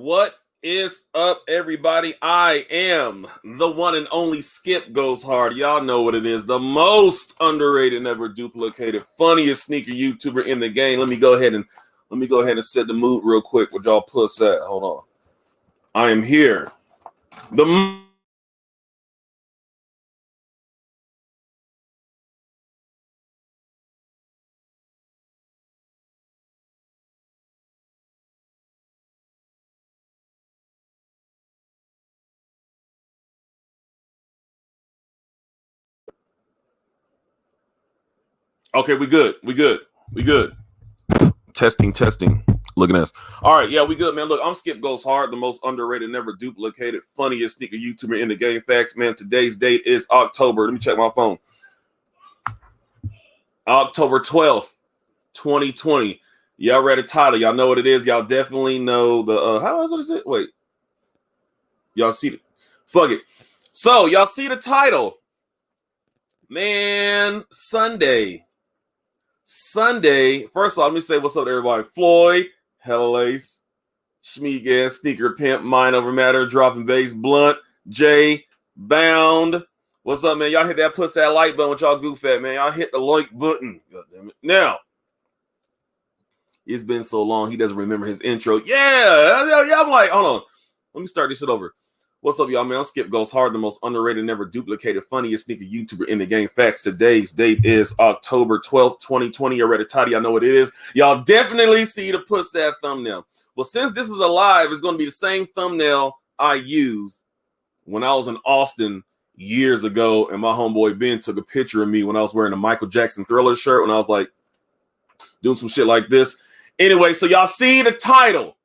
What is up, everybody? I am the one and only Skip Goes Hard. Y'all know what it is. The most underrated, never duplicated, funniest sneaker YouTuber in the game. Let me go ahead and set the mood real quick with y'all puss at. Hold on. I am here. Okay, we good. Testing. Looking at us. All right, yeah, we good, man. Look, I'm Skip Goes Hard, the most underrated, never duplicated, funniest sneaker YouTuber in the game. Facts, man. Today's date is October. Let me check my phone. October 12th, 2020. Y'all read the title. Y'all know what it is. Y'all definitely know the how else is it? Wait. Y'all see it? Fuck it. So y'all see the title. Man, Sunday. First of all, let me say what's up to everybody. Floyd, Hellalace, Schmeegas, Sneaker Pimp, Mind Over Matter, Dropping Bass, Blunt, Jay, Bound. What's up, man? Y'all hit that push that like button with y'all goof at, man. Y'all hit the like button. God damn it. Now, it's been so long, he doesn't remember his intro. Yeah, I'm like, hold on. Let me start this shit over. What's up, y'all, man? I'm Skip Goes Hard, the most underrated, never duplicated, funniest sneaker YouTuber in the game. Facts, today's date is October 12th, 2020. You read the title, y'all know what it is. Y'all definitely see the puss that thumbnail. Well, since this is a live, it's going to be the same thumbnail I used when I was in Austin years ago, and my homeboy Ben took a picture of me when I was wearing a Michael Jackson Thriller shirt when I was like doing some shit like this. Anyway, so y'all see the title.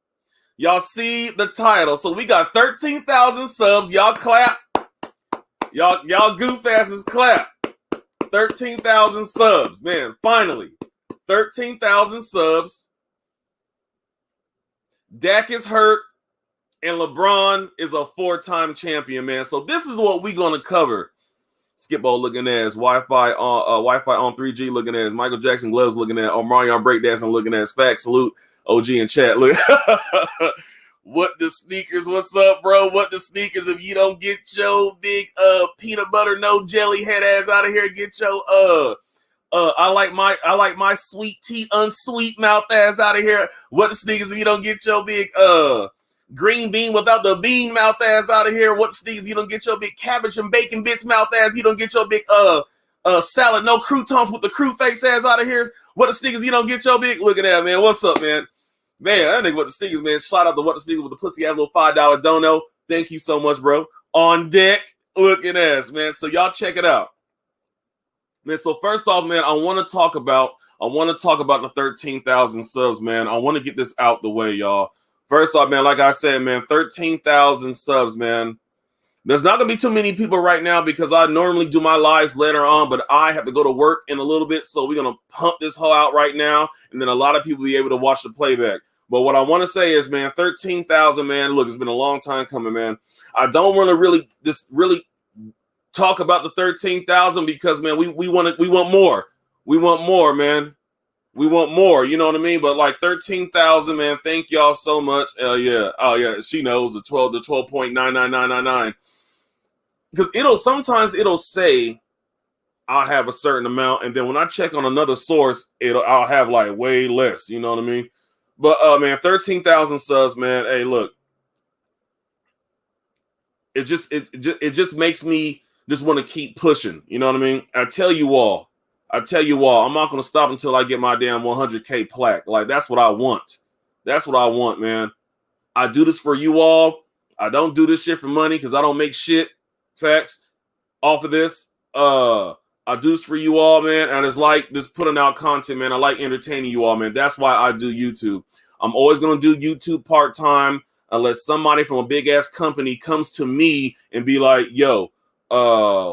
So we got 13,000 subs. Y'all clap. Y'all goof asses clap. 13,000 subs, man. Finally, 13,000 subs. Dak is hurt, and LeBron is a 4-time champion, man. So this is what we gonna cover. Skipbo looking at Wi-Fi on 3G looking at Michael Jackson gloves looking at Omarion breakdancing looking at Facts. Salute OG in chat. Look. What the sneakers? What's up, bro? What the sneakers? If you don't get your big peanut butter no jelly head ass out of here, get your I like my sweet tea unsweet mouth ass out of here. What the sneakers? If you don't get your big green bean without the bean mouth ass out of here. What the sneakers? You don't get your big cabbage and bacon bits mouth ass. You don't get your big salad no croutons with the crew face ass out of here. What the sneakers? You don't get your big. Look at that, man. What's up, man? Man, that nigga What the Sneakers, man. Shout out to What the Sneakers with the pussy ass little $5 dono. Thank you so much, bro. On deck, looking ass, man. So y'all check it out. Man, so first off, man, I want to talk about the 13,000 subs, man. I want to get this out the way, y'all. First off, man, like I said, man, 13,000 subs, man. There's not going to be too many people right now because I normally do my lives later on, but I have to go to work in a little bit, so we're going to pump this hoe out right now, and then a lot of people will be able to watch the playback. But what I want to say is, man, 13,000, man, look, it's been a long time coming, man. I don't want to really talk about the 13,000 because, man, we want more. We want more, man. We want more, you know what I mean? But like 13,000, man, thank y'all so much. Yeah. Oh yeah, she knows the 12.99999. Because sometimes it'll say I'll have a certain amount, and then when I check on another source, I'll have like way less, you know what I mean? But man, 13,000 subs, man. Hey, look, it just makes me just want to keep pushing. You know what I mean? I tell you all, I'm not gonna stop until I get my damn 100K plaque. Like that's what I want. That's what I want, man. I do this for you all. I don't do this shit for money because I don't make shit. Facts off of this. I do this for you all, man, and it's like just putting out content, man. I like entertaining you all, man. That's why I do YouTube. I'm always gonna do YouTube part-time unless somebody from a big-ass company comes to me and be like, yo,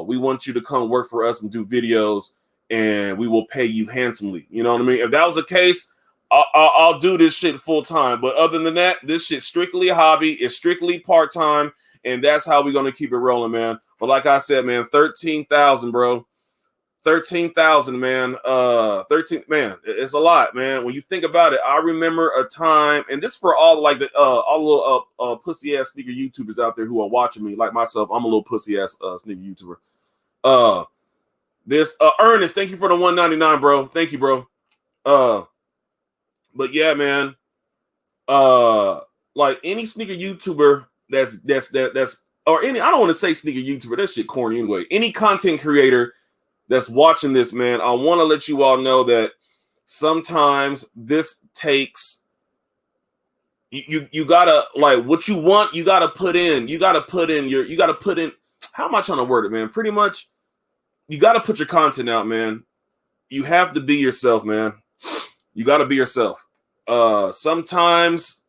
we want you to come work for us and do videos, and we will pay you handsomely. You know what I mean? If that was the case, I'll do this shit full-time. But other than that, this shit's strictly a hobby. It's strictly part-time, and that's how we're gonna keep it rolling, man. But like I said, man, 13,000, bro. 13,000, man. 13, man. It's a lot, man. When you think about it, I remember a time, and this for all like the all little pussy ass sneaker YouTubers out there who are watching me, like myself. I'm a little pussy ass sneaker YouTuber. This Ernest, thank you for the 199, bro. Thank you, bro. But yeah, man. Like any sneaker YouTuber that's or any, I don't want to say sneaker YouTuber, that shit corny anyway. Any content creator that's watching this, man, I want to let you all know that sometimes this takes you gotta, like, what you want, you gotta put in. You gotta put in. How am I trying to word it, man? Pretty much, you gotta put your content out, man. You have to be yourself, man. You gotta be yourself. Sometimes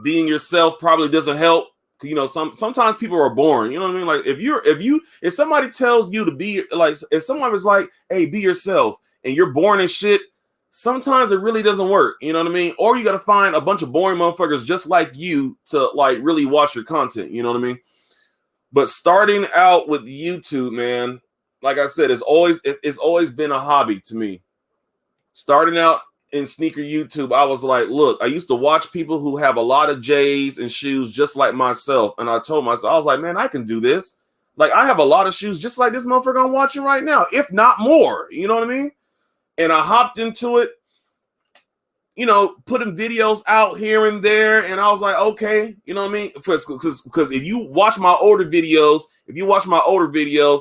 being yourself probably doesn't help. You know, sometimes people are boring. You know what I mean? Like if somebody tells you to be, like, if someone was like, hey, be yourself, and you're boring as shit, sometimes it really doesn't work. You know what I mean? Or you got to find a bunch of boring motherfuckers just like you to like really watch your content. You know what I mean? But starting out with YouTube, man, like I said, it's always been a hobby to me. Starting out in sneaker YouTube, I was like, look, I used to watch people who have a lot of J's and shoes just like myself. And I told myself, I was like, man, I can do this. Like, I have a lot of shoes just like this motherfucker I'm watching right now, if not more. You know what I mean? And I hopped into it, you know, putting videos out here and there. And I was like, okay, you know what I mean? Because if you watch my older videos,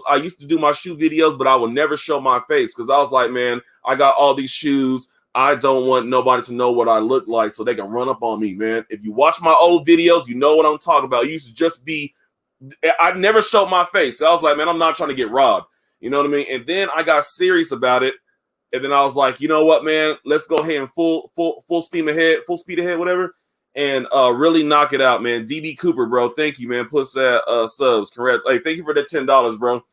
I used to do my shoe videos, but I would never show my face because I was like, man, I got all these shoes. I don't want nobody to know what I look like so they can run up on me, man. If you watch my old videos, you know what I'm talking about. It used to just be, I never showed my face. I was like, man, I'm not trying to get robbed. You know what I mean? And then I got serious about it. And then I was like, you know what, man? Let's go ahead and full speed ahead, whatever, and really knock it out, man. DB Cooper, bro. Thank you, man. Plus that subs. Correct. Hey, thank you for that $10, bro.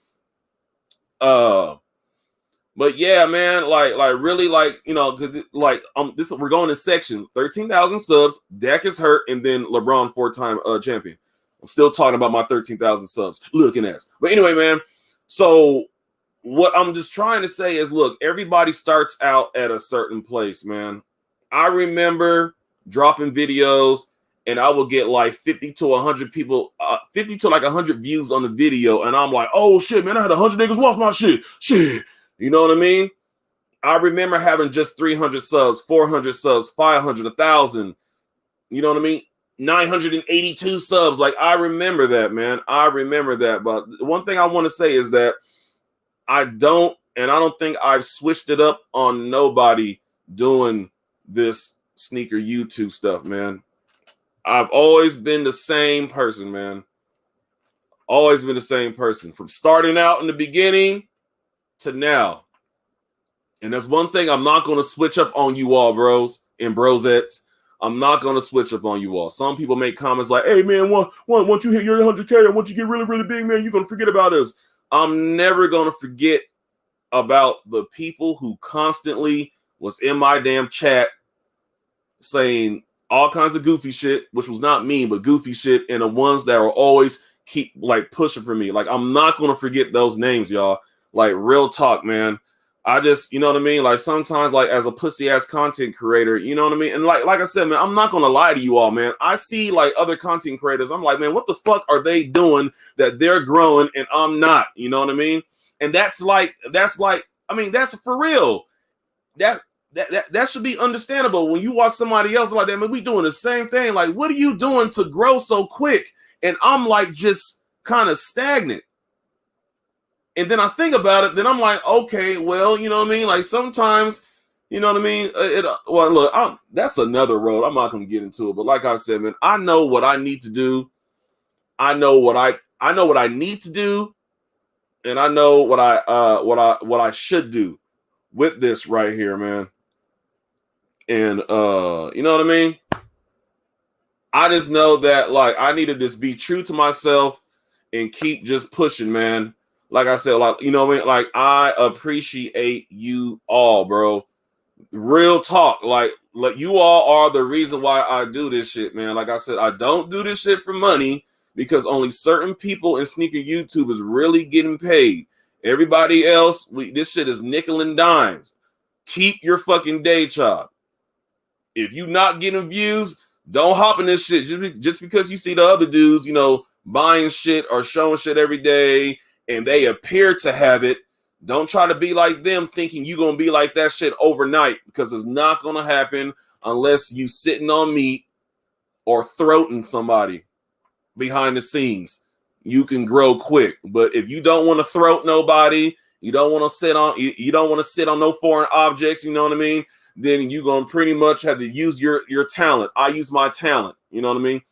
But yeah, man, like really, like, you know, like we're going in section 13,000 subs. Dak is hurt, and then LeBron 4-time champion. I'm still talking about my 13,000 subs. Looking at us. But anyway, man. So what I'm just trying to say is, look, everybody starts out at a certain place, man. I remember dropping videos, and I would get like 50 to 100 people, 50 to like 100 views on the video, and I'm like, oh shit, man, I had 100 niggas watch my shit. You know what I mean? I remember having just 300 subs, 400 subs, 500, 1,000. You know what I mean? 982 subs. Like, I remember that, man. I remember that. But one thing I want to say is that I don't think I've switched it up on nobody doing this sneaker YouTube stuff, man. I've always been the same person, man. Always been the same person from starting out in the beginning to now. And that's one thing I'm not going to switch up on you all, bros and brosettes. I'm not going to switch up on you all. Some people make comments like, hey, man, once you hit your 100K, and once you get really, really big, man, you're going to forget about us. I'm never going to forget about the people who constantly was in my damn chat saying all kinds of goofy shit, which was not mean, but goofy shit, and the ones that are always keep like pushing for me. Like, I'm not going to forget those names, y'all. Like, real talk, man. I just, you know what I mean? Like, sometimes, like, as a pussy ass content creator, you know what I mean? And like I said, man, I'm not going to lie to you all, man. I see like other content creators. I'm like, man, what the fuck are they doing that they're growing and I'm not? You know what I mean? And that's like, I mean, that's for real. That should be understandable. When you watch somebody else like that, man, we doing the same thing. Like, what are you doing to grow so quick? And I'm like, just kind of stagnant. And then I think about it, then I'm like, okay, well, you know what I mean? Like, sometimes, you know what I mean? Well, look, that's another road. I'm not going to get into it. But like I said, man, I know what I need to do. I know what I need to do. And I know what I should do with this right here, man. And, you know what I mean? I just know that, like, I need to just be true to myself and keep just pushing, man. Like I said, like, you know what I mean? Like, I appreciate you all, bro. Real talk. Like you all are the reason why I do this shit, man. Like I said, I don't do this shit for money because only certain people in sneaker YouTube is really getting paid. Everybody else, this shit is nickel and dimes. Keep your fucking day job. If you not getting views, don't hop in this shit just because you see the other dudes, buying shit or showing shit every day and they appear to have it. Don't try to be like them thinking you're going to be like that shit overnight, because it's not going to happen unless you sitting on meat or throating somebody behind the scenes. You can grow quick. But if you don't want to throat nobody, you don't want to sit on no foreign objects, you know what I mean? Then you're going to pretty much have to use your talent. I use my talent, you know what I mean?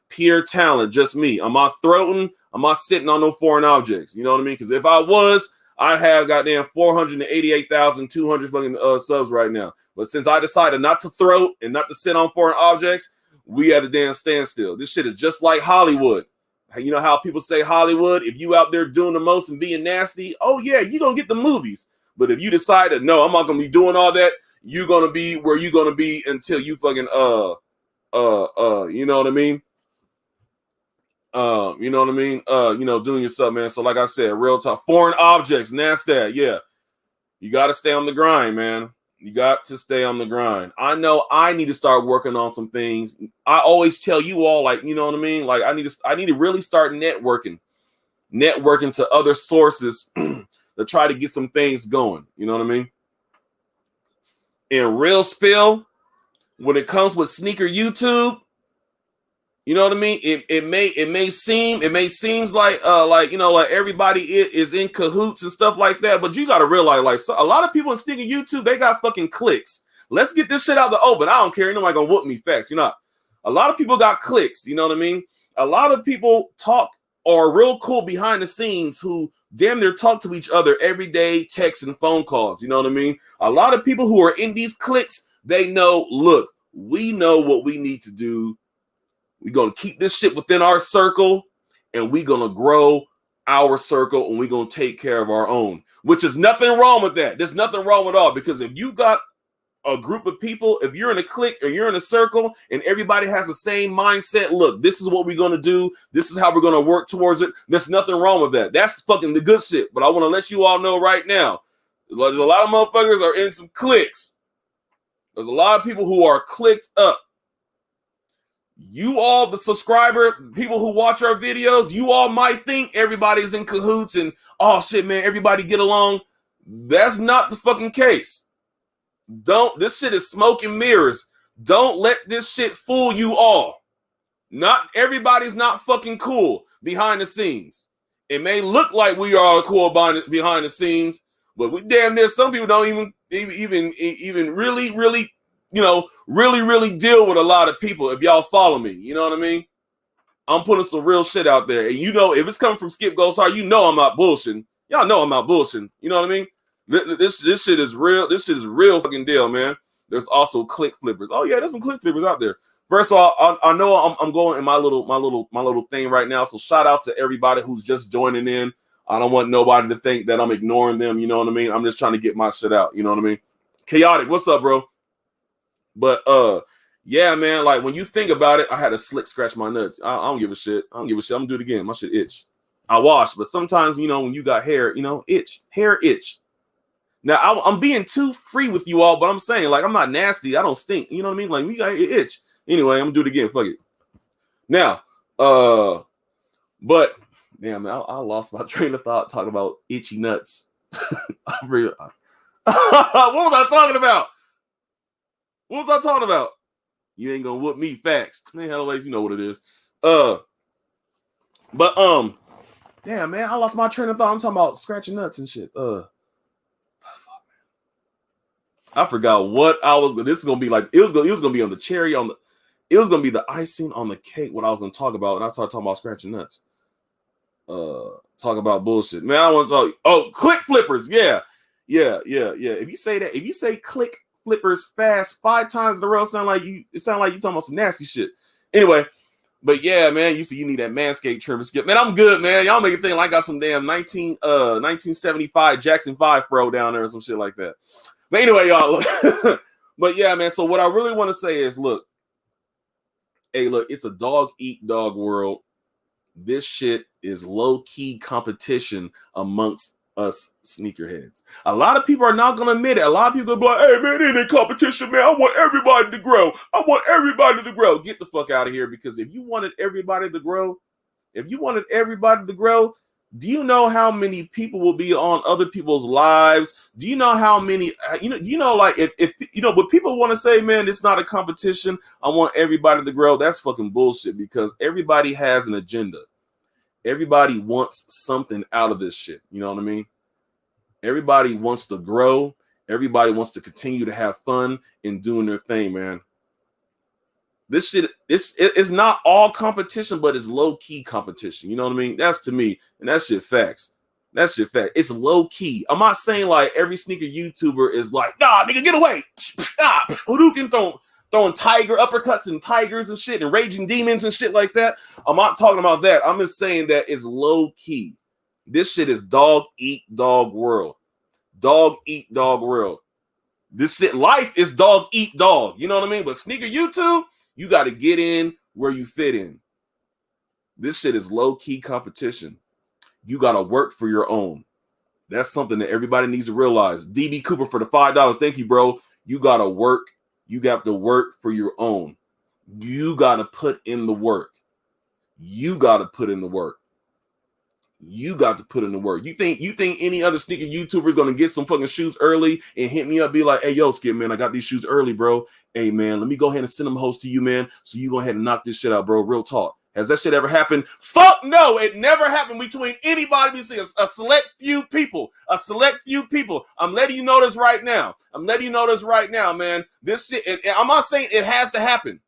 Pure talent, just me. I'm not throating. I'm not sitting on no foreign objects, you know what I mean? Because if I was, I have goddamn 488,200 fucking subs right now. But since I decided not to throat and not to sit on foreign objects, we at a damn standstill. This shit is just like Hollywood. You know how people say Hollywood, if you out there doing the most and being nasty, oh yeah, you're going to get the movies. But if you decide that, no, I'm not going to be doing all that, you're going to be where you're going to be until you fucking, you know what I mean? You know what I mean? Doing your stuff, man. So like I said, real talk, foreign objects, NASDAQ, yeah. You got to stay on the grind, man. You got to stay on the grind. I know I need to start working on some things. I always tell you all, like, you know what I mean? Like I need to really start networking to other sources to try to get some things going. You know what I mean? In real spill, when it comes with sneaker YouTube, you know what I mean? It may seem like like everybody is in cahoots and stuff like that, but you got to realize, like, a lot of people in sneaker YouTube, they got fucking clicks. Let's get this shit out the open. I don't care. Nobody gonna whoop me. Facts. A lot of people got clicks. You know what I mean? A lot of people talk or real cool behind the scenes who damn near talk to each other every day, text and phone calls. You know what I mean? A lot of people who are in these cliques, they know, look, we know what we need to do. We're going to keep this shit within our circle, and we're going to grow our circle, and we're going to take care of our own, which is nothing wrong with that. There's nothing wrong at all, because if you got a group of people, if you're in a clique or you're in a circle and everybody has the same mindset, look, this is what we're going to do. This is how we're going to work towards it. There's nothing wrong with that. That's fucking the good shit. But I want to let you all know right now, there's a lot of motherfuckers are in some cliques. There's a lot of people who are clicked up. You all, the subscriber, people who watch our videos, you all might think everybody's in cahoots and, oh shit, man, everybody get along. That's not the fucking case. This shit is smoke and mirrors. Don't let this shit fool you all. Not everybody's not fucking cool behind the scenes. It may look like we are cool behind the scenes, but we damn near, some people don't even really really deal with a lot of people. If y'all follow me, you know what I mean? I'm putting some real shit out there. And if it's coming from Skip Goes Hard, I'm not bullshitting. Y'all know I'm not bullshitting. You know what I mean? This shit is real. This shit is real fucking deal, man. There's also click flippers. Oh yeah, there's some click flippers out there. First of all, I know I'm going in my little thing right now. So shout out to everybody who's just joining in. I don't want nobody to think that I'm ignoring them. You know what I mean? I'm just trying to get my shit out. You know what I mean? Chaotic, what's up, bro? But yeah, man, like when you think about it, I had a slick scratch my nuts. I don't give a shit. I'm gonna do it again. My shit itch. I wash, but sometimes, when you got hair, hair itch. Now I'm being too free with you all, but I'm saying, like, I'm not nasty. I don't stink. You know what I mean? Like, we got itch. Anyway, I'm gonna do it again. Fuck it. Now, but damn, man, I lost my train of thought talking about itchy nuts. What was I talking about? What was I talking about? You ain't gonna whoop me, facts. Man, hell, you know what it is. But damn, man, I lost my train of thought. I'm talking about scratching nuts and shit. I forgot what I was. This is gonna be like. It was gonna be on the cherry on the. It was gonna be the icing on the cake. What I was gonna talk about, and I started talking about scratching nuts. Talk about bullshit, man. I want to talk. Oh, click flippers, yeah. If you say that, if you say click flippers fast 5 times in a row, it sound like you talking about some nasty shit. Anyway, but yeah, man, you need that Manscaped trim. Skip, man, I'm good, man. Y'all make it think like I got some damn 1975 Jackson 5 Pro down there or some shit like that. But anyway, y'all, look. But yeah, man. So what I really want to say is, look, it's a dog eat dog world. This shit is low key competition amongst us sneakerheads. A lot of people are not going to admit it. A lot of people go like, hey, man, it ain't competition, man. I want everybody to grow. I want everybody to grow. Get the fuck out of here, because if you wanted everybody to grow, do you know how many people will be on other people's lives? Do you know how many, like if what people want to say, man, it's not a competition. I want everybody to grow. That's fucking bullshit, because everybody has an agenda. Everybody wants something out of this shit. You know what I mean? Everybody wants to grow. Everybody wants to continue to have fun in doing their thing, man. This shit, it's not all competition, but it's low-key competition. You know what I mean? That's to me, and that shit facts. That shit fact. It's low-key. I'm not saying like every sneaker YouTuber is like, nah, nigga, get away. Hadouken throwing tiger uppercuts and tigers and shit and raging demons and shit like that. I'm not talking about that. I'm just saying that it's low-key. This shit is dog eat dog world. Dog eat dog world. This shit, life is dog eat dog. You know what I mean? But sneaker YouTube, you got to get in where you fit in. This shit is low-key competition. You got to work for your own. That's something that everybody needs to realize. DB Cooper for the $5. Thank you, bro. You got to work. You got to work for your own. You got to put in the work. You got to put in the work. You got to put in the work. You think any other sneaker YouTuber is going to get some fucking shoes early and hit me up, be like, hey, yo, Skip, man, I got these shoes early, bro. Hey, man, let me go ahead and send them hoes to you, man. So you go ahead and knock this shit out, bro. Real talk. Has that shit ever happened? Fuck no, it never happened between anybody. We see a select few people. A select few people. I'm letting you know this right now. Man. This shit, I'm not saying it has to happen.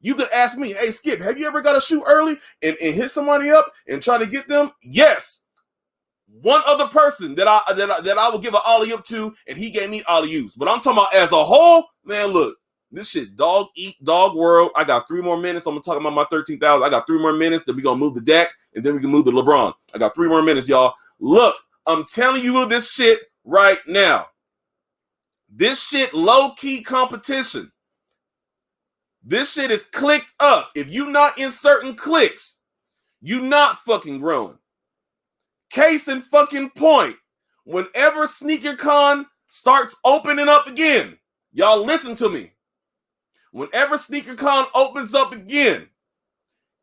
You could ask me, hey, Skip, have you ever got a shoe early and hit somebody up and try to get them? Yes. One other person that I will give an alley-oop to, and he gave me alley-oops. But I'm talking about as a whole, man, look. This shit dog eat dog world. I got 3 more minutes. I'm going to talk about my 13,000. I got 3 more minutes. Then we're going to move the deck, and then we can move the Lebron. I got 3 more minutes, y'all. Look, I'm telling you this shit right now. This shit low-key competition. This shit is clicked up. If you not in certain clicks, you not fucking growing. Case in fucking point. Whenever SneakerCon starts opening up again, y'all listen to me. Whenever SneakerCon opens up again,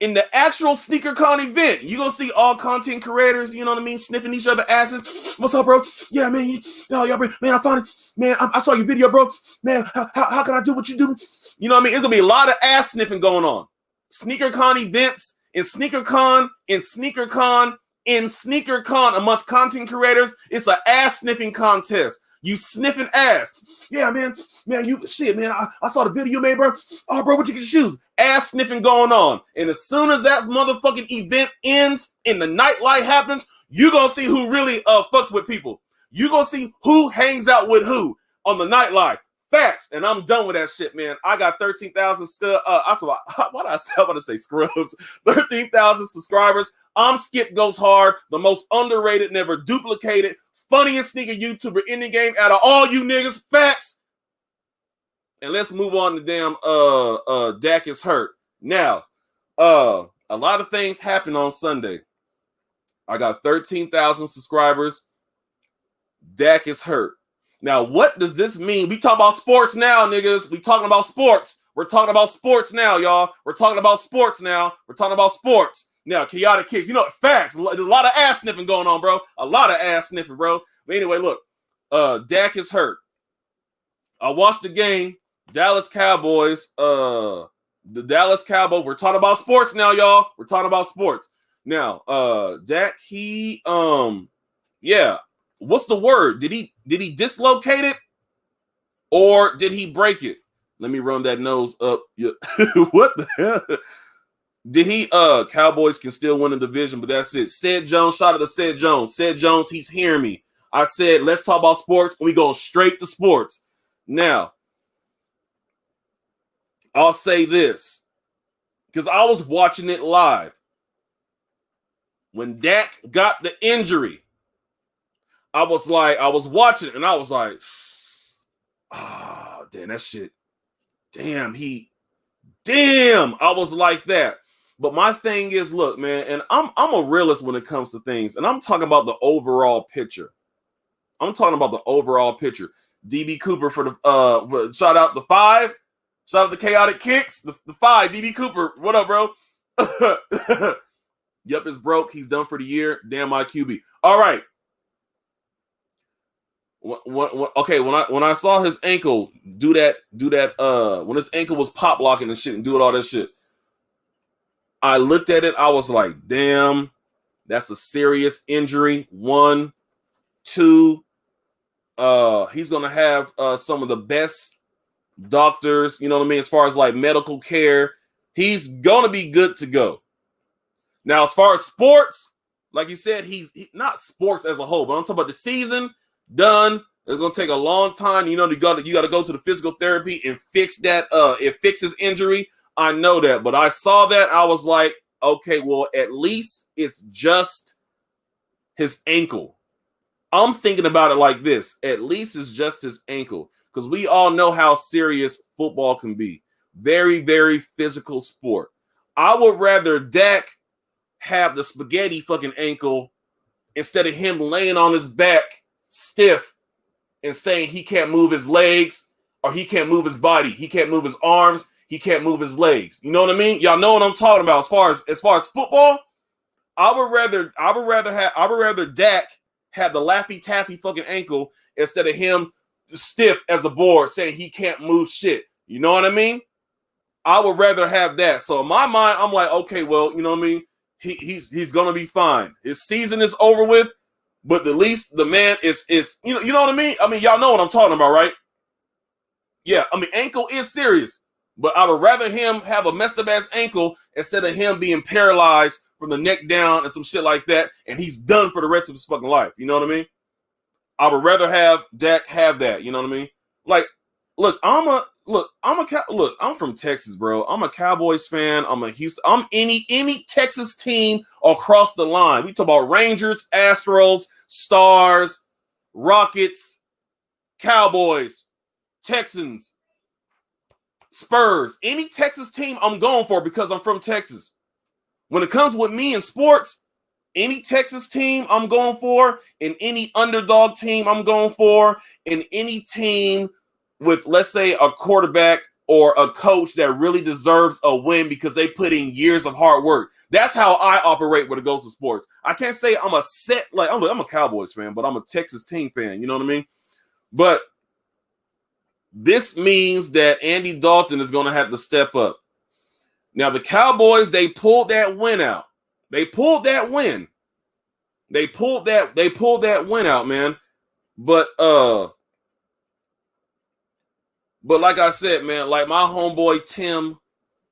in the actual SneakerCon event, you're going to see all content creators, you know what I mean, sniffing each other's asses. What's up, bro? Yeah, man. Man, I found it. Man, I saw your video, bro. Man, how can I do what you do? You know what I mean? It's going to be a lot of ass sniffing going on. SneakerCon events, in SneakerCon amongst content creators, it's an ass sniffing contest. You sniffing ass. Yeah, man, you shit, man. I saw the video you made, bro. Oh, bro, where'd you get your shoes? Ass sniffing going on. And as soon as that motherfucking event ends and the nightlight happens, you gonna see who really fucks with people. You gonna see who hangs out with who on the nightlight. Facts. And I'm done with that shit, man. I got 13,000 scrubs. 13,000 subscribers. I'm Skip Goes Hard, the most underrated, never duplicated, funniest sneaker YouTuber in the game out of all you niggas. Facts. And let's move on to damn Dak is hurt. Now, a lot of things happened on Sunday. I got 13,000 subscribers. Dak is hurt. Now, what does this mean? We talk about sports now, niggas. We talking about sports. We're talking about sports now, y'all. We're talking about sports now. Now, chaotic kicks. You know, facts. There's a lot of ass sniffing going on, bro. A lot of ass sniffing, bro. But anyway, look. Dak is hurt. I watched the game. Dallas Cowboys. The Dallas Cowboys. We're talking about sports now, y'all. We're talking about sports. Now, Dak, yeah. What's the word? Did he dislocate it? Or did he break it? Let me run that nose up. Yeah. What the hell? Did he Cowboys can still win the division, but that's it. Said Jones, shout out to Said Jones. Said Jones, he's hearing me. I said, let's talk about sports, and we go straight to sports. Now, I'll say this, because I was watching it live. When Dak got the injury, I was watching it, and I was like, oh, damn, that shit. Damn, I was like that. But my thing is, look, man, and I'm a realist when it comes to things, and I'm talking about the overall picture. I'm talking about the overall picture. DB Cooper for the shout out the 5. Shout out the Chaotic Kicks. The 5, DB Cooper. What up, bro? Yep, it's broke. He's done for the year. Damn my QB. All right. Okay, when I saw his ankle do that, when his ankle was pop locking and shit and doing all that shit, I looked at it, I was like, damn, that's a serious injury. 1, 2, he's gonna have some of the best doctors, you know what I mean, as far as like medical care. He's gonna be good to go. Now, as far as sports, like you said, he's not sports as a whole, but I'm talking about the season done. It's gonna take a long time. You know, you got to go to the physical therapy and fix that. It fixes injury. I know that, but I saw that. I was like, okay, well, at least it's just his ankle. I'm thinking about it like this. At least it's just his ankle, because we all know how serious football can be. Very, very physical sport. I would rather Dak have the spaghetti fucking ankle instead of him laying on his back stiff and saying he can't move his legs or he can't move his body. He can't move his arms. He can't move his legs. You know what I mean? Y'all know what I'm talking about. As far as football, I would rather Dak have the Laffy Taffy fucking ankle instead of him stiff as a board saying he can't move shit. You know what I mean? I would rather have that. So in my mind, I'm like, okay, well, you know what I mean? He's gonna be fine. His season is over with, but at least the man is you know what I mean? I mean, y'all know what I'm talking about, right? Yeah, I mean, ankle is serious, but I would rather him have a messed up ass ankle instead of him being paralyzed from the neck down and some shit like that, and he's done for the rest of his fucking life. You know what I mean? I would rather have Dak have that. You know what I mean? Like, look, I'm from Texas, bro. I'm a Cowboys fan. I'm a Houston. I'm any Texas team across the line. We talk about Rangers, Astros, Stars, Rockets, Cowboys, Texans, Spurs. Any Texas team I'm going for because I'm from Texas. When it comes with me in sports, any Texas team I'm going for, and any underdog team I'm going for, and any team with, let's say, a quarterback or a coach that really deserves a win because they put in years of hard work. That's how I operate when it goes to sports. I can't say I'm a Cowboys fan, but I'm a Texas team fan. You know what I mean? But this means that Andy Dalton is going to have to step up. Now, the Cowboys, they pulled that win out. They pulled that win. They pulled that win out, man. But like I said, man, like my homeboy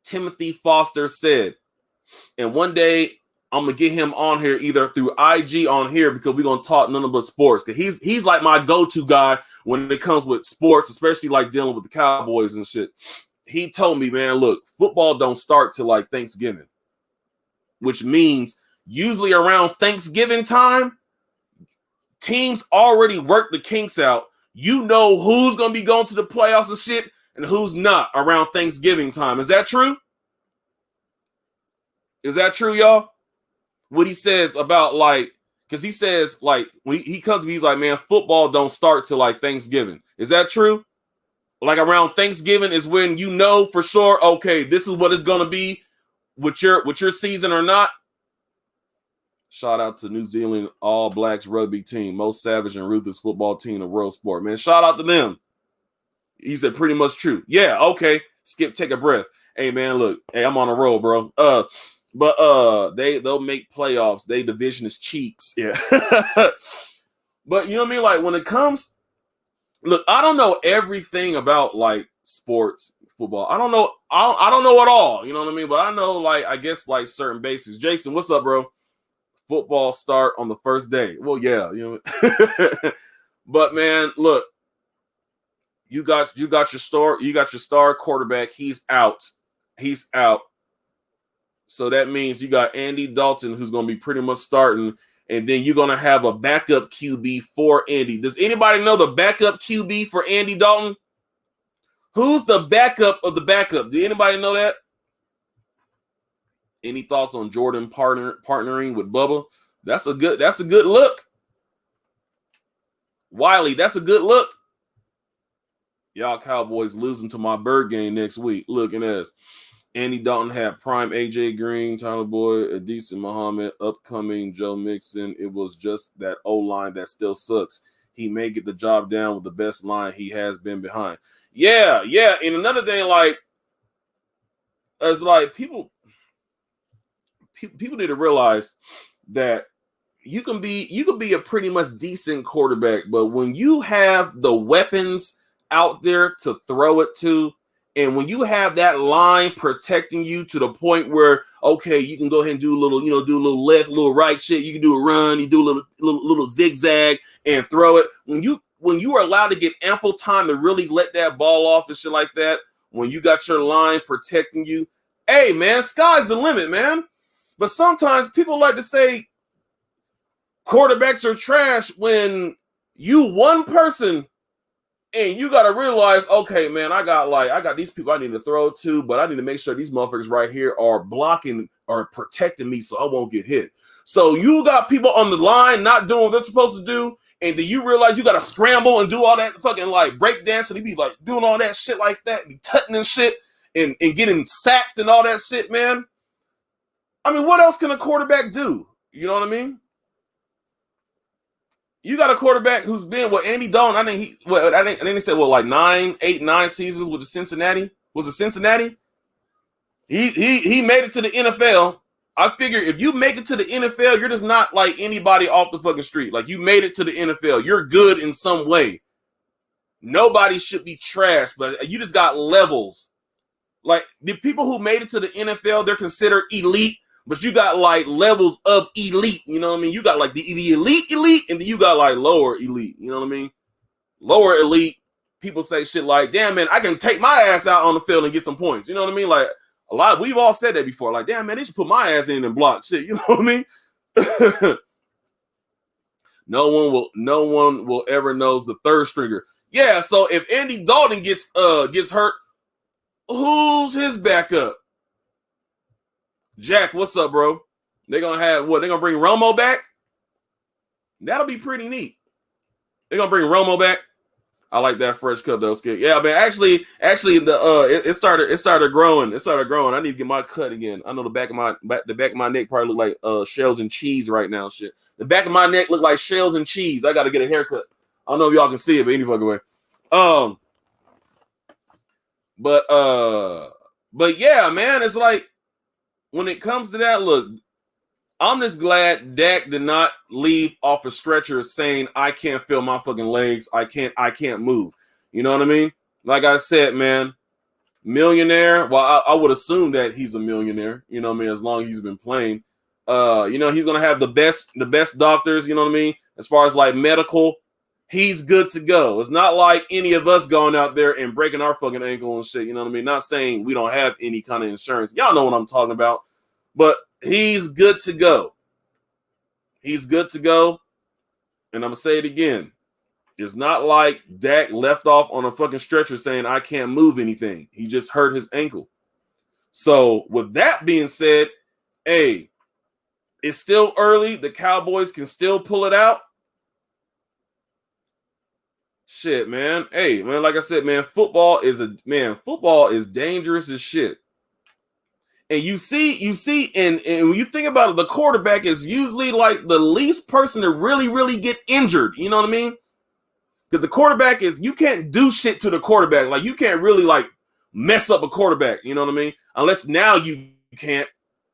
Timothy Foster said, and one day I'm gonna get him on here either through IG on here because we're gonna talk nothing but sports. Because he's like my go-to guy when it comes with sports, especially like dealing with the Cowboys and shit. He told me, man, look, football don't start till like Thanksgiving, which means usually around Thanksgiving time, teams already work the kinks out. You know who's going to be going to the playoffs and shit and who's not around Thanksgiving time. Is that true? Is that true, y'all? What he says about like, because he says like, when he comes to me, he's like, man, football don't start till like Thanksgiving. Is that true? Like around Thanksgiving is when you know for sure, okay, this is what it's going to be with your season or not. Shout out to New Zealand All Blacks rugby team, most savage and ruthless football team in world sport, man. Shout out to them. He said pretty much true. Yeah, okay. Skip, take a breath. Hey, man, look. Hey, I'm on a roll, bro. But they'll make playoffs. They division is cheeks. Yeah. But you know what I mean? Like when it comes, look, I don't know everything about like sports, football. I don't know. I don't know at all. You know what I mean? But I know like I guess like certain basics. Jason, what's up, bro? Football start on the first day. Well, yeah, you know. But man, look, you got your star quarterback. He's out. So that means you got Andy Dalton, who's going to be pretty much starting, and then you're going to have a backup QB for Andy. Does anybody know the backup QB for Andy Dalton? Who's the backup of the backup? Do anybody know that? Any thoughts on Jordan partnering with Bubba? That's a good look. Wiley, that's a good look. Y'all Cowboys losing to my Bird game next week. Looking at us. Andy Dalton had prime AJ Green, Tyler Boyd, a decent Muhammad, upcoming Joe Mixon. It was just that O-line that still sucks. He may get the job down with the best line he has been behind. Yeah. And another thing, like, it's like people need to realize that you can be a pretty much decent quarterback, but when you have the weapons out there to throw it to, and when you have that line protecting you to the point where, okay, you can go ahead and do a little, do a little left, a little right shit. You can do a run, you do a little zigzag and throw it. When you are allowed to get ample time to really let that ball off and shit like that, when you got your line protecting you, hey, man, sky's the limit, man. But sometimes people like to say quarterbacks are trash when you one person. And you got to realize, okay, man, I got these people I need to throw to, but I need to make sure these motherfuckers right here are blocking or protecting me so I won't get hit. So you got people on the line not doing what they're supposed to do, and then you realize you got to scramble and do all that fucking like break dance, and they be like doing all that shit like that, be tutting and shit, and getting sacked and all that shit, man. I mean, what else can a quarterback do? You know what I mean? You got a quarterback who's been Andy Dalton. I think they said like 9 seasons with the Cincinnati. Was it Cincinnati? He made it to the NFL. I figure if you make it to the NFL, you're just not like anybody off the fucking street. Like you made it to the NFL. You're good in some way. Nobody should be trash, but you just got levels. Like the people who made it to the NFL, they're considered elite. But you got like levels of elite, you know what I mean? You got like the elite, and then you got like lower elite, you know what I mean? Lower elite, people say shit like, damn, man, I can take my ass out on the field and get some points. You know what I mean? Like we've all said that before. Like, damn, man, they should put my ass in and block shit. You know what I mean? No one will ever knows the third stringer. Yeah, so if Andy Dalton gets hurt, who's his backup? Jack, what's up, bro? They're going to have what? They're going to bring Romo back? That'll be pretty neat. They're going to bring Romo back. I like that fresh cut, though, Skip. Yeah, man, actually, it started growing. It started growing. I need to get my cut again. I know the back of my neck probably look like shells and cheese right now. Shit. The back of my neck look like shells and cheese. I got to get a haircut. I don't know if y'all can see it, but any fucking way. But yeah, man, it's like, when it comes to that, look, I'm just glad Dak did not leave off a stretcher saying, I can't feel my fucking legs. I can't move. You know what I mean? Like I said, man, millionaire. Well, I would assume that he's a millionaire, you know what I mean, as long as he's been playing. He's going to have the best doctors, you know what I mean? As far as like medical, he's good to go. It's not like any of us going out there and breaking our fucking ankle and shit, you know what I mean? Not saying we don't have any kind of insurance. Y'all know what I'm talking about. But he's good to go. He's good to go. And I'm going to say it again. It's not like Dak left off on a fucking stretcher saying, I can't move anything. He just hurt his ankle. So with that being said, hey, it's still early. The Cowboys can still pull it out. Shit, man. Hey, man, like I said, man, football is dangerous as shit. And you see, and when you think about it, the quarterback is usually like the least person to really get injured. You know what I mean? Because the quarterback you can't do shit to the quarterback. Like you can't really like mess up a quarterback. You know what I mean? Unless now you can't.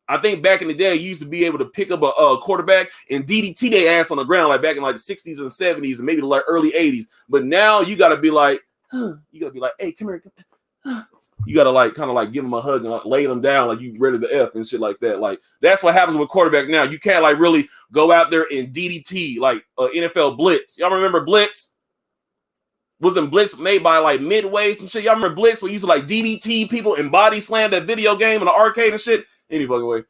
I think back in the day, you used to be able to pick up a quarterback and DDT their ass on the ground, like back in like the 60s and 70s and maybe like early 80s. But now you got to be like, hey, come here. You got to like kind of like give them a hug and like lay them down like you ready to F and shit like that. Like that's what happens with quarterback now. You can't like really go out there and DDT like NFL Blitz. Y'all remember Blitz? Wasn't Blitz made by like Midway some shit? Y'all remember Blitz where you used to like DDT people and body slam that video game in the arcade and shit? Any fucking way.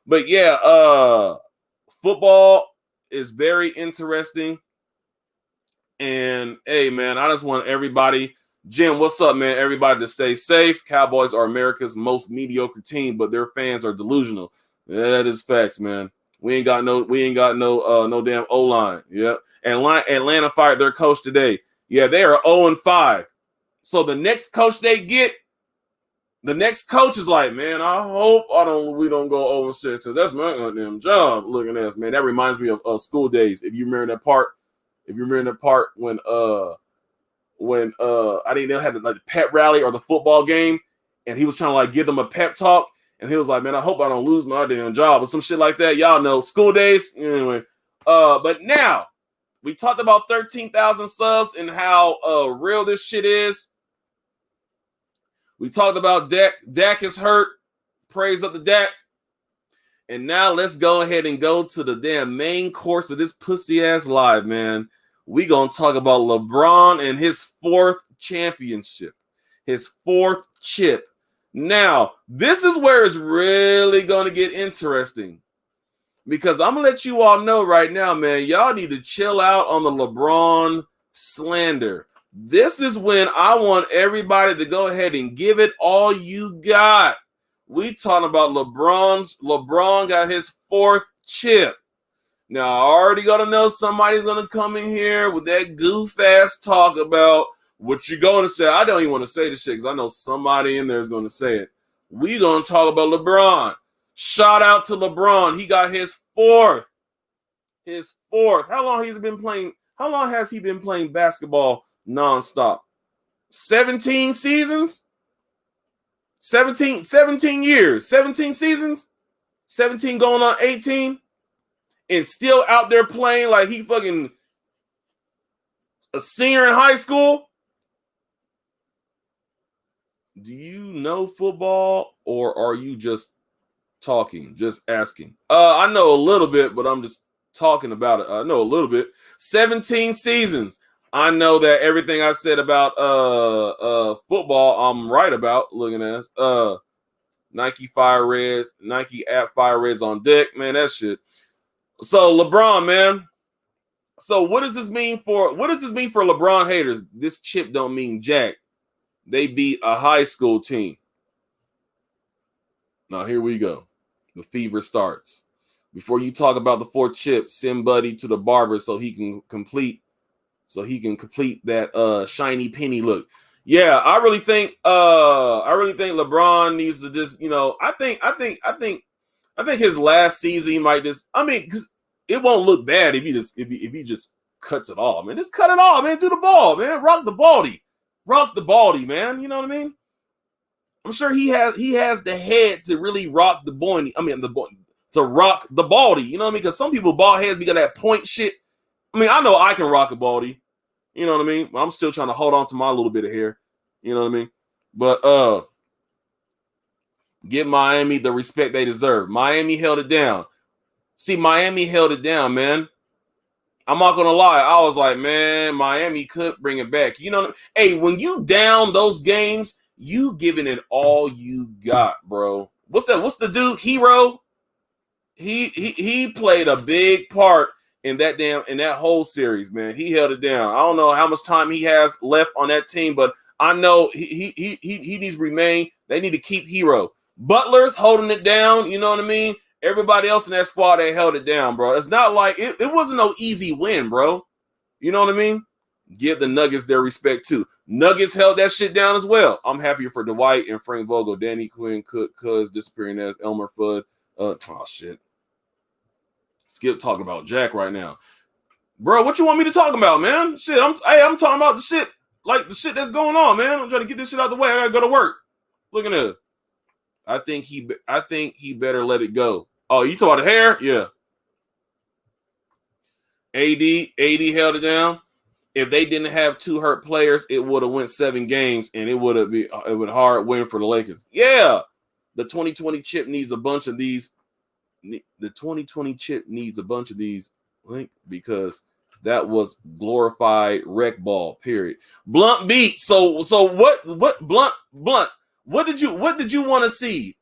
But yeah, football is very interesting. And hey, man, I just want everybody. Jim, what's up, man? Everybody to stay safe. Cowboys are America's most mediocre team, but their fans are delusional. Yeah, that is facts, man. We ain't got no damn O-line. Yep. And Atlanta fired their coach today. Yeah, they are 0-5. So the next coach they get, the next coach is like, man, I hope we don't go 0-6 because that's my goddamn job. Looking at us, man. That reminds me of school days. If you remember that part, when I think they'll have like the pep rally or the football game, and he was trying to like give them a pep talk, and he was like, man, I hope I don't lose my damn job or some shit like that. Y'all know school days. Anyway, but now we talked about 13,000 subs and how real this shit is. We talked about Dak. Dak is hurt. Praise up to Dak. And now let's go ahead and go to the damn main course of this pussy ass live, man. We gonna talk about LeBron and his 4th championship, his 4th chip. Now, this is where it's really gonna get interesting because I'm gonna let you all know right now, man. Y'all need to chill out on the LeBron slander. This is when I want everybody to go ahead and give it all you got. We talking about LeBron. LeBron got his 4th chip. Now, I already got to know somebody's going to come in here with that goof-ass talk about what you're going to say. I don't even want to say this shit because I know somebody in there is going to say it. We going to talk about LeBron. Shout out to LeBron. He got his 4th. His 4th. How long has he been playing basketball nonstop? 17 seasons? 17 years. 17 seasons? 17 going on 18? And still out there playing like he fucking a senior in high school? Do you know football or are you just talking, just asking? I know a little bit, but I'm just talking about it. I know a little bit. 17 seasons. I know that everything I said about football, I'm right about. Looking at us. Nike Fire Reds, Nike app Fire Reds on deck. Man, that shit. So LeBron, man. So what does this mean for LeBron haters? This chip don't mean jack. They beat a high school team. Now here we go. The fever starts. Before you talk about the 4th chip, send Buddy to the barber so he can complete that shiny penny look. Yeah, I really think LeBron needs to just, I think his last season he might just, because it won't look bad if he just cuts it off, man. Just cut it off, man. Do the ball, man. Rock the baldy, man. You know what I mean? I'm sure he has the head to really rock the baldy. To rock the baldy. You know what I mean? Because some people bald heads because of that point shit. I know I can rock a baldy. You know what I mean? I'm still trying to hold on to my little bit of hair. You know what I mean? But give Miami the respect they deserve. Miami held it down. See, Miami held it down, man. I'm not gonna lie. I was like, man, Miami could bring it back. You know, hey, when you down those games, you giving it all you got, bro. What's the dude? Hero? He played a big part in that whole series, man. He held it down. I don't know how much time he has left on that team, but I know he needs to remain. They need to keep Hero. Butler's holding it down. You know what I mean? Everybody else in that squad, they held it down, bro. It's not like it wasn't no easy win, bro. You know what I mean? Give the Nuggets their respect too. Nuggets held that shit down as well. I'm happier for Dwight and Frank Vogel, Danny Quinn, Cook, Cuz disappearing as Elmer Fudd. Shit. Skip talking about Jack right now, bro. What you want me to talk about, man? Shit, I'm talking about the shit, like the shit that's going on, man. I'm trying to get this shit out the way. I gotta go to work. Look at this. I think he better let it go. Oh, you talking about the hair? Yeah. AD held it down. If they didn't have 2 hurt players, it would have went 7 games, and it would a hard win for the Lakers. Yeah, the 2020 chip needs a bunch of these. The 2020 chip needs a bunch of these, because that was glorified rec ball. Period. Blunt beat. So what Blunt? What did you want to see?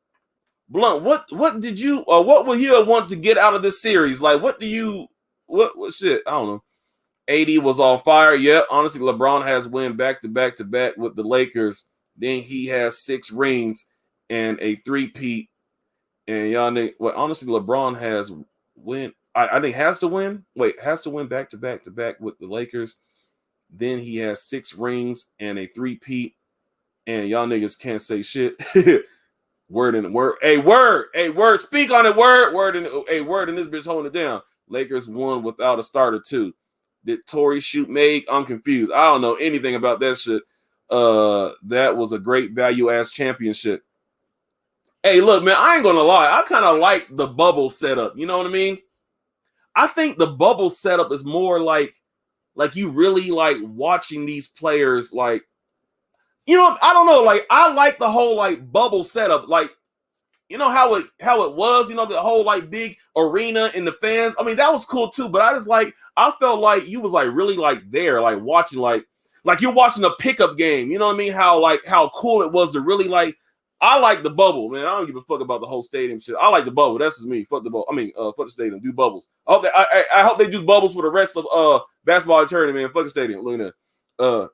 Blunt, what did you what would you want to get out of this series? Like, what shit? I don't know. AD was on fire. Yeah, honestly, LeBron has win back to back with the Lakers. Then he has 6 rings and a 3-peat And y'all think, well, honestly, LeBron has win. I think has to win. Wait, has to win back to back with the Lakers. Then he has 6 rings and a 3-peat. And y'all niggas can't say shit. Word in word. Hey, word. Hey, word. Speak on it. Word in word in this bitch holding it down. Lakers won without a starter too. Did Torrey shoot Meg? I'm confused. I don't know anything about that shit. That was a great value ass championship. Hey, look, man, I ain't gonna lie. I kind of like the bubble setup. You know what I mean? I think the bubble setup is more like you really like watching these players like, you know, I don't know, like I like the whole like bubble setup, like, you know how it was, you know, the whole like big arena and the fans. I mean, that was cool too, but I felt like you was like really like there, like watching like you're watching a pickup game. You know what I mean? How cool it was to really like. I like the bubble, man. I don't give a fuck about the whole stadium shit. I like the bubble. That's just me. Fuck the bubble. I mean, fuck the stadium. Do bubbles. I hope they do bubbles for the rest of basketball eternity, man. Fuck the stadium. Look at that.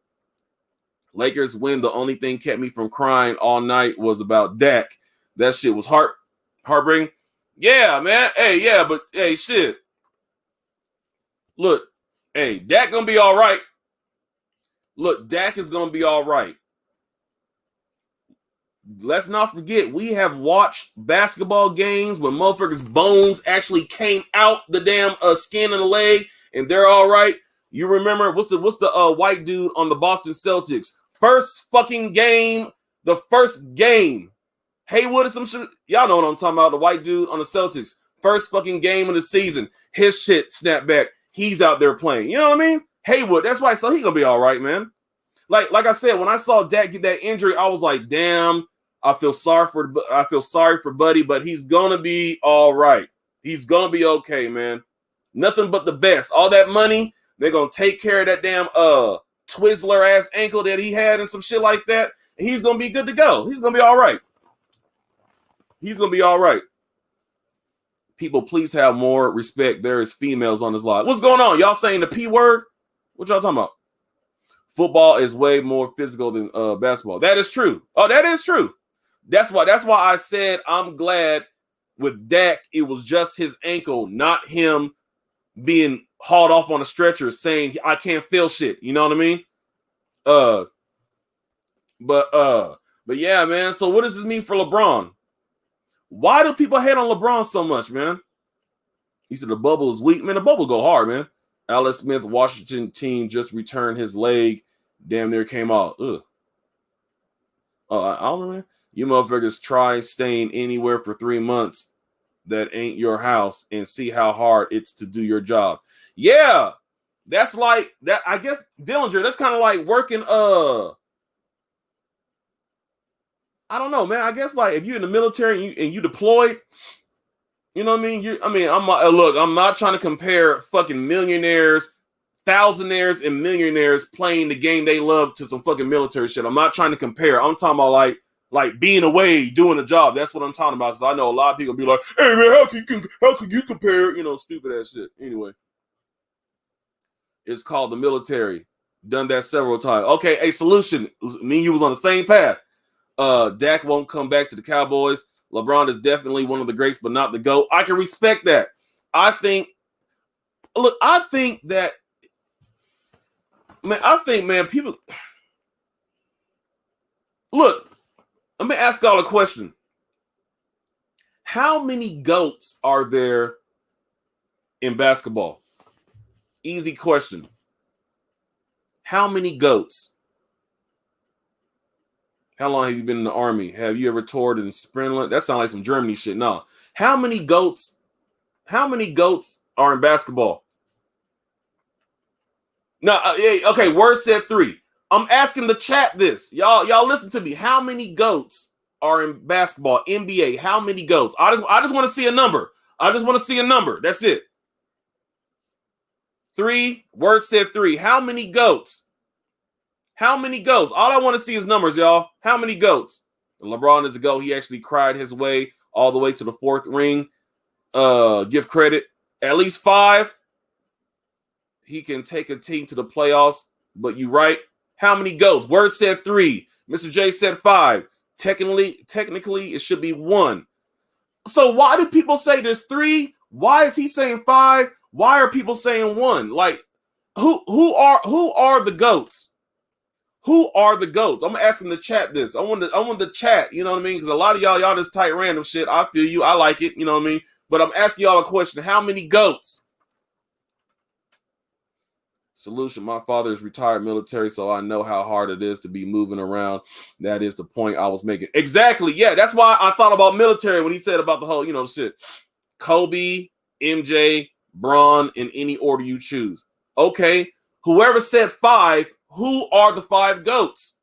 Lakers win. The only thing kept me from crying all night was about Dak. That shit was heartbreaking. Yeah, man. Hey, yeah, but hey, shit. Look, hey, Dak gonna be all right. Look, Dak is gonna be all right. Let's not forget, we have watched basketball games when motherfuckers' bones actually came out the damn skin of the leg, and they're all right. You remember what's the white dude on the Boston Celtics? First fucking game, the first game. Haywood or some shit. Y'all know what I'm talking about. The white dude on the Celtics. First fucking game of the season. His shit snapped back. He's out there playing. You know what I mean? Haywood. That's why. So he gonna be all right, man. Like I said, when I saw Dak get that injury, I was like, damn. I feel sorry for Buddy, but he's gonna be all right. He's gonna be okay, man. Nothing but the best. All that money, they're gonna take care of that damn Twizzler ass ankle that he had and some shit like that. And he's gonna be good to go. He's gonna be all right. He's gonna be all right. People, please have more respect. There is females on this live. What's going on? Y'all saying the P word? What y'all talking about? Football is way more physical than basketball. That is true. Oh, that is true. That's why I said I'm glad with Dak, it was just his ankle, not him being hauled off on a stretcher saying I can't feel shit. You know what I mean? But yeah, man. So what does this mean for LeBron? Why do people hate on LeBron so much, man? He said the bubble is weak. Man, the bubble go hard, man. Alex Smith, Washington team just returned his leg. Damn near came out. Ugh. I don't know, man. You motherfuckers try staying anywhere for 3 months that ain't your house and see how hard it's to do your job. Yeah, that's like that. I guess Dillinger, that's kind of like working. I don't know, man. I guess like if you're in the military and you deployed, you know what I mean? I'm not trying to compare fucking millionaires, thousandaires, and millionaires playing the game they love to some fucking military shit. I'm not trying to compare. I'm talking about like being away, doing a job. That's what I'm talking about. Because I know a lot of people be like, "Hey man, how can you compare?" You know, stupid ass shit. Anyway, it's called the military. Done that several times. Okay, a solution. Me and you was on the same path. Dak won't come back to the Cowboys. LeBron is definitely one of the greats, but not the GOAT. I can respect that. I think that, man, people. Look, let me ask y'all a question. How many GOATs are there in basketball? Easy question. How many GOATs? How long have you been in the Army? Have you ever toured in Sprinland? That sounds like some Germany shit. No. How many GOATs are in basketball? No, okay, word said 3. I'm asking the chat this. Y'all listen to me. How many GOATs are in basketball? NBA. How many GOATs? I just want to see a number. I just want to see a number. That's it. 3. Word said 3. How many GOATs? How many GOATs? All I want to see is numbers, y'all. How many GOATs? LeBron is a GOAT. He actually cried his way all the way to the 4th ring. Give credit. At least 5. He can take a team to the playoffs, but you right. How many GOATs? Word said 3. Mr. J said 5. Technically, it should be 1. So why do people say there's 3? Why is he saying 5? Why are people saying 1? Like, who are the GOATs? Who are the GOATs? I'm asking the chat this. I want the chat, you know what I mean? Because a lot of y'all just type random shit. I feel you. I like it, you know what I mean? But I'm asking y'all a question. How many GOATs? Solution: my father is retired military, so I know how hard it is to be moving around. That is the point I was making. Exactly. Yeah, that's why I thought about military when he said about the whole, shit. Kobe, MJ, Bron, in any order you choose. Okay, whoever said 5, who are the 5 GOATs?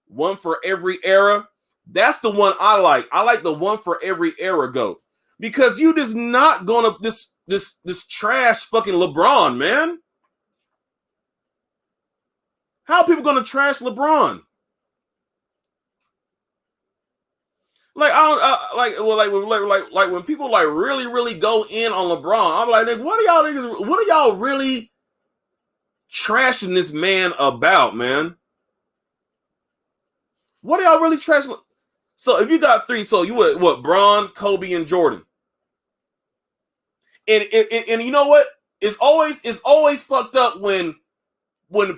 One for every era. That's the one I like. I like the one for every era GOAT. Because you just not gonna this trash fucking LeBron, man. How are people gonna trash LeBron? Like I don't like when people like really go in on LeBron. I'm like, what are y'all really trashing this man about, man? What are y'all really trashing? So if you got 3, so you what? Bron, Kobe, and Jordan. And you know what? It's always fucked up when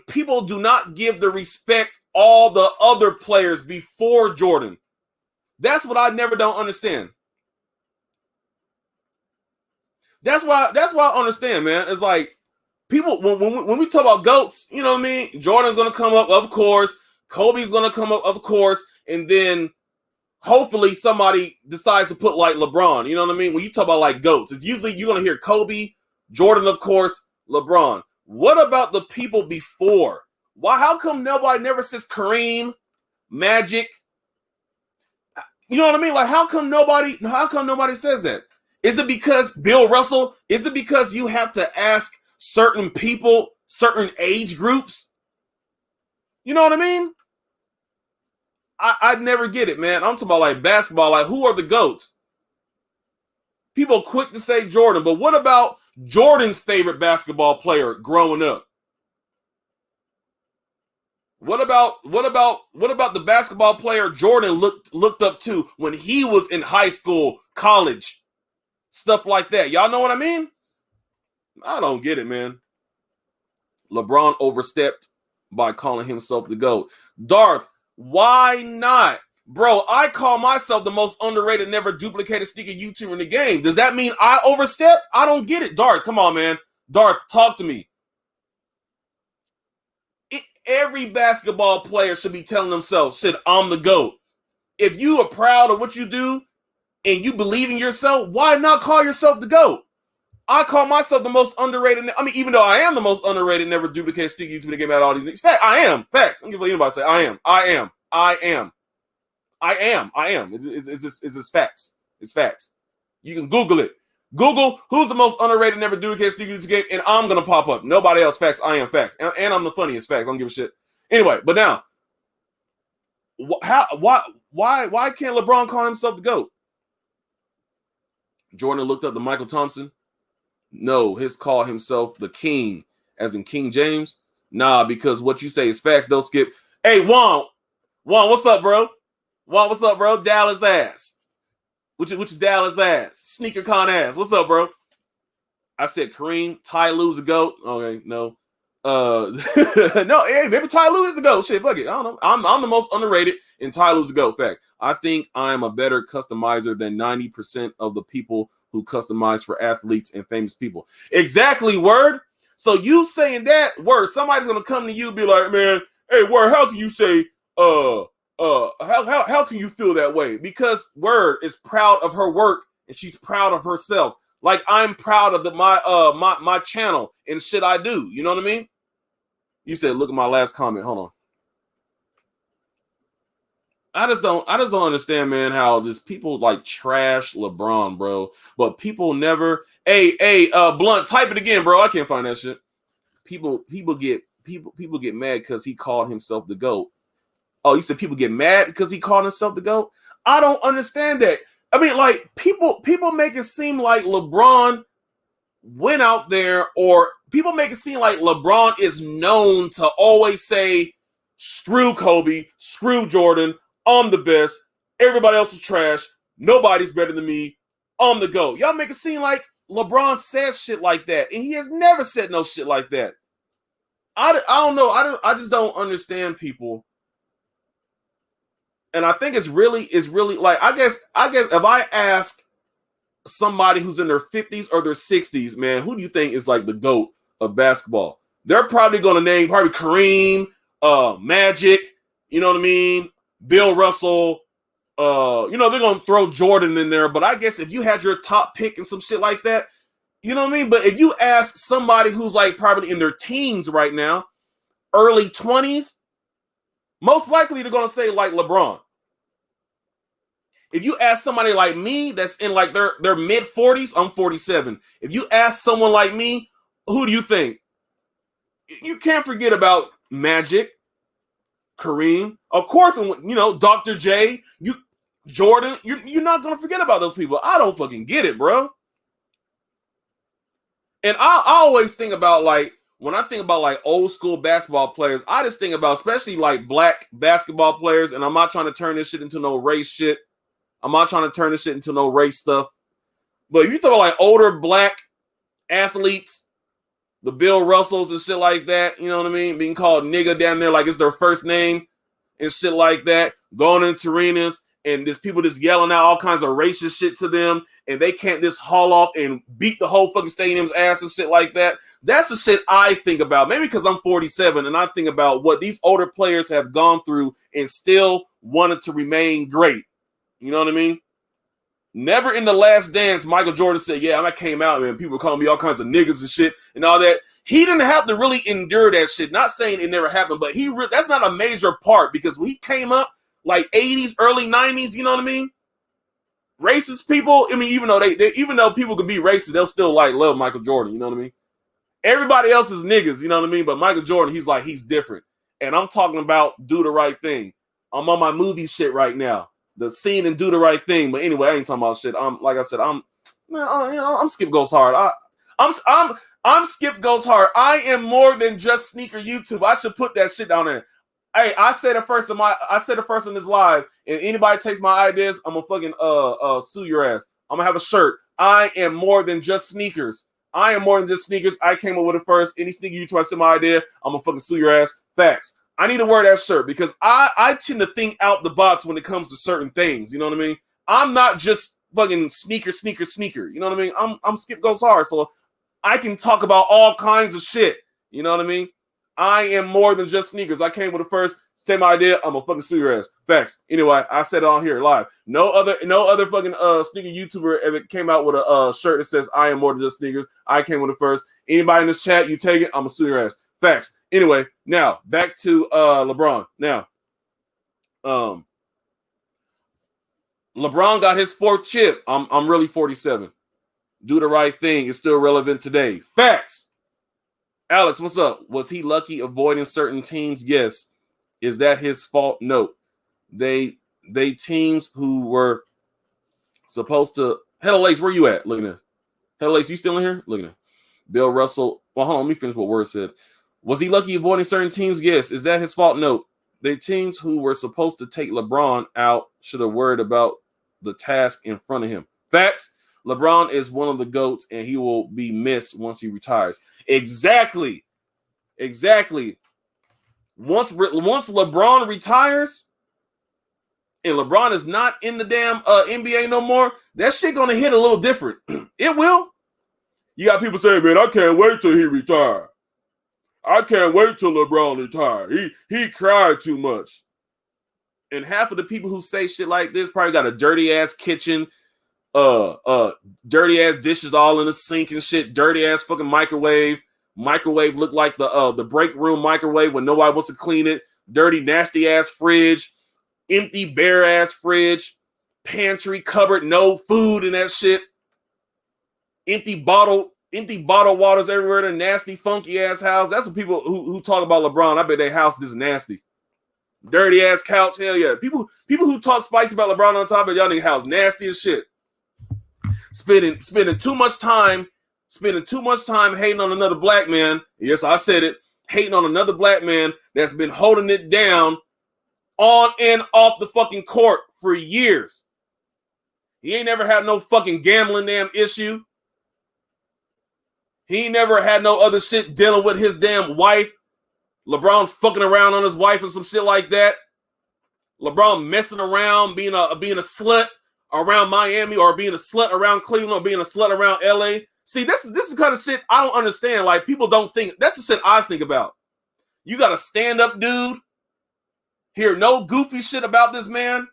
people do not give the respect all the other players before Jordan. That's what I never don't understand. That's why I understand, man. It's like people when we talk about GOATs, you know what I mean? Jordan's gonna come up, of course. Kobe's gonna come up, of course, and then hopefully somebody decides to put like LeBron. You know what I mean? When you talk about like GOATs, it's usually you're gonna hear Kobe, Jordan, of course, LeBron. What about the people before? Why? How come nobody never says Kareem, Magic? You know what I mean? Like, how come nobody says that? Is it because Bill Russell? Is it because you have to ask certain people, certain age groups? You know what I mean? I'd never get it, man. I'm talking about like basketball. Like, who are the GOATs? People quick to say Jordan, but what about Jordan's favorite basketball player growing up? What about the basketball player Jordan looked up to when he was in high school, college, stuff like that? Y'all know what I mean? I don't get it, man. LeBron overstepped by calling himself the GOAT. Darth, why not? Bro, I call myself the most underrated, never duplicated sneaker YouTuber in the game. Does that mean I overstepped? I don't get it. Darth, come on, man. Darth, talk to me. Every basketball player should be telling themselves, shit, I'm the GOAT. If you are proud of what you do and you believe in yourself, why not call yourself the GOAT? I call myself the most underrated. I mean, even though I am the most underrated, never duplicated sneaker YouTuber in the game out all these niggas. I am. Facts. I'm gonna anybody say I am. It's just facts. It's facts. You can Google it. Google who's the most underrated, never duplicated sneaker YouTube game, and I'm gonna pop up. Nobody else. Facts. I am facts, and I'm the funniest. Facts. I don't give a shit. Anyway, but now, why can't LeBron call himself the GOAT? Jordan looked up to Michael Thompson. No, his call himself the King, as in King James. Nah, because what you say is facts. Don't skip. Hey, Juan, what's up, bro? Juan, what's up, bro? Dallas ass. What your Dallas ass? Sneaker con ass. What's up, bro? I said Kareem, Ty Lue's a GOAT. Okay, no. No, hey, maybe Ty Lue is the GOAT. Shit, fuck it. I don't know. I'm the most underrated, and Ty Lue's the GOAT. Fact. I think I am a better customizer than 90% of the people who customize for athletes and famous people. Exactly, word. So you saying that, word, somebody's gonna come to you and be like, man, hey, word, how can you say how can you feel that way? Because Word is proud of her work and she's proud of herself. Like I'm proud of my channel and shit I do. You know what I mean? You said, look at my last comment. Hold on. I just don't understand, man, how just people like trash LeBron, bro. But people never. Hey, Blunt, type it again, bro. I can't find that shit. People get mad because he called himself the GOAT. Oh, you said people get mad because he called himself the GOAT? I don't understand that. I mean, like, people make it seem like LeBron went out there, or people make it seem like LeBron is known to always say, screw Kobe, screw Jordan, I'm the best, everybody else is trash, nobody's better than me, I'm the GOAT. Y'all make it seem like LeBron says shit like that, and he has never said no shit like that. I don't know. I just don't understand people. And I think it's really like, I guess if I ask somebody who's in their 50s or their 60s, man, who do you think is like the GOAT of basketball? They're probably going to name probably Kareem, Magic, you know what I mean? Bill Russell, you know, they're going to throw Jordan in there. But I guess if you had your top pick and some shit like that, you know what I mean? But if you ask somebody who's like probably in their teens right now, early 20s, most likely they're going to say like LeBron. If you ask somebody like me that's in like their mid 40s, I'm 47. If you ask someone like me, who do you think? You can't forget about Magic, Kareem, of course, you know, Dr. J, Jordan. You're not gonna forget about those people. I don't fucking get it, bro. And I always think about, like, when I think about like old school basketball players, I just think about especially like black basketball players. And I'm not trying to turn this shit into no race shit. I'm not trying to turn this shit into no race stuff. But if you talk about like older black athletes, the Bill Russells and shit like that, you know what I mean? Being called nigga down there like it's their first name and shit like that. Going into arenas and there's people just yelling out all kinds of racist shit to them, and they can't just haul off and beat the whole fucking stadium's ass and shit like that. That's the shit I think about. Maybe because I'm 47 and I think about what these older players have gone through and still wanted to remain great. You know what I mean? Never in The Last Dance, Michael Jordan said, yeah, I came out, man, people calling me all kinds of niggas and shit and all that. He didn't have to really endure that shit. Not saying it never happened, but that's not a major part, because when he came up, like 80s, early 90s, you know what I mean? Racist people, I mean, even though people can be racist, they'll still like love Michael Jordan, you know what I mean? Everybody else is niggas, you know what I mean? But Michael Jordan, he's different. And I'm talking about Do the Right Thing. I'm on my movie shit right now. The scene in Do the Right Thing. But anyway, I ain't talking about shit. I'm Skip Goes Hard. I'm Skip Goes Hard. I am more than just sneaker YouTube. I should put that shit down there. Hey, I said it first in this live, and anybody takes my ideas, I'm gonna fucking sue your ass. I'm gonna have a shirt. I am more than just sneakers. I am more than just sneakers. I came up with it first. Any sneaker you try to steal my idea, I'm gonna fucking sue your ass. Facts. I need to wear that shirt because I tend to think out the box when it comes to certain things. You know what I mean? I'm not just fucking sneaker. You know what I mean? I'm Skip Goes Hard, so I can talk about all kinds of shit. You know what I mean? I am more than just sneakers. I came with it first. Take my idea. I'm gonna fucking sue your ass. Facts. Anyway, I said it on here live. No other fucking sneaker YouTuber ever came out with a shirt that says I am more than just sneakers. I came with it first. Anybody in this chat, you take it, I'm gonna sue your ass. Facts. Anyway, now back to LeBron. Now, LeBron got his 4th chip. I'm really 47. Do the Right Thing is still relevant today. Facts. Alex, what's up? Was he lucky avoiding certain teams? Yes. Is that his fault? No. They teams who were supposed to. Hello, Lace, where you at? Look at this. Hello, Lace, you still in here? Look at that. Bill Russell. Well, hold on. Let me finish what Word said. Was he lucky avoiding certain teams? Yes. Is that his fault? No. The teams who were supposed to take LeBron out should have worried about the task in front of him. Facts. LeBron is one of the GOATs, and he will be missed once he retires. Exactly. Once LeBron retires, and LeBron is not in the damn NBA no more, that shit gonna hit a little different. It will. You got people saying, man, I can't wait till he retire. I can't wait till LeBron retire. He cried too much. And half of the people who say shit like this probably got a dirty ass kitchen, dirty ass dishes all in the sink and shit, dirty ass fucking microwave. Microwave looked like the break room microwave when nobody wants to clean it. Dirty, nasty ass fridge, empty, bare ass fridge, pantry cupboard, no food in that shit. Empty bottle waters everywhere in a nasty, funky ass house. That's the people who talk about LeBron. I bet their house is nasty. Dirty ass couch, hell yeah. People who talk spicy about LeBron on top of y'all nigga house, nasty as shit. Spending too much time hating on another black man. Yes, I said it. Hating on another black man that's been holding it down on and off the fucking court for years. He ain't never had no fucking gambling damn issue. He ain't never had no other shit dealing with his damn wife. LeBron fucking around on his wife and some shit like that. LeBron messing around, being a slut around Miami, or being a slut around Cleveland, or being a slut around LA. See, this is the kind of shit I don't understand. Like, people don't think. That's the shit I think about. You got a stand-up dude. Hear no goofy shit about this man.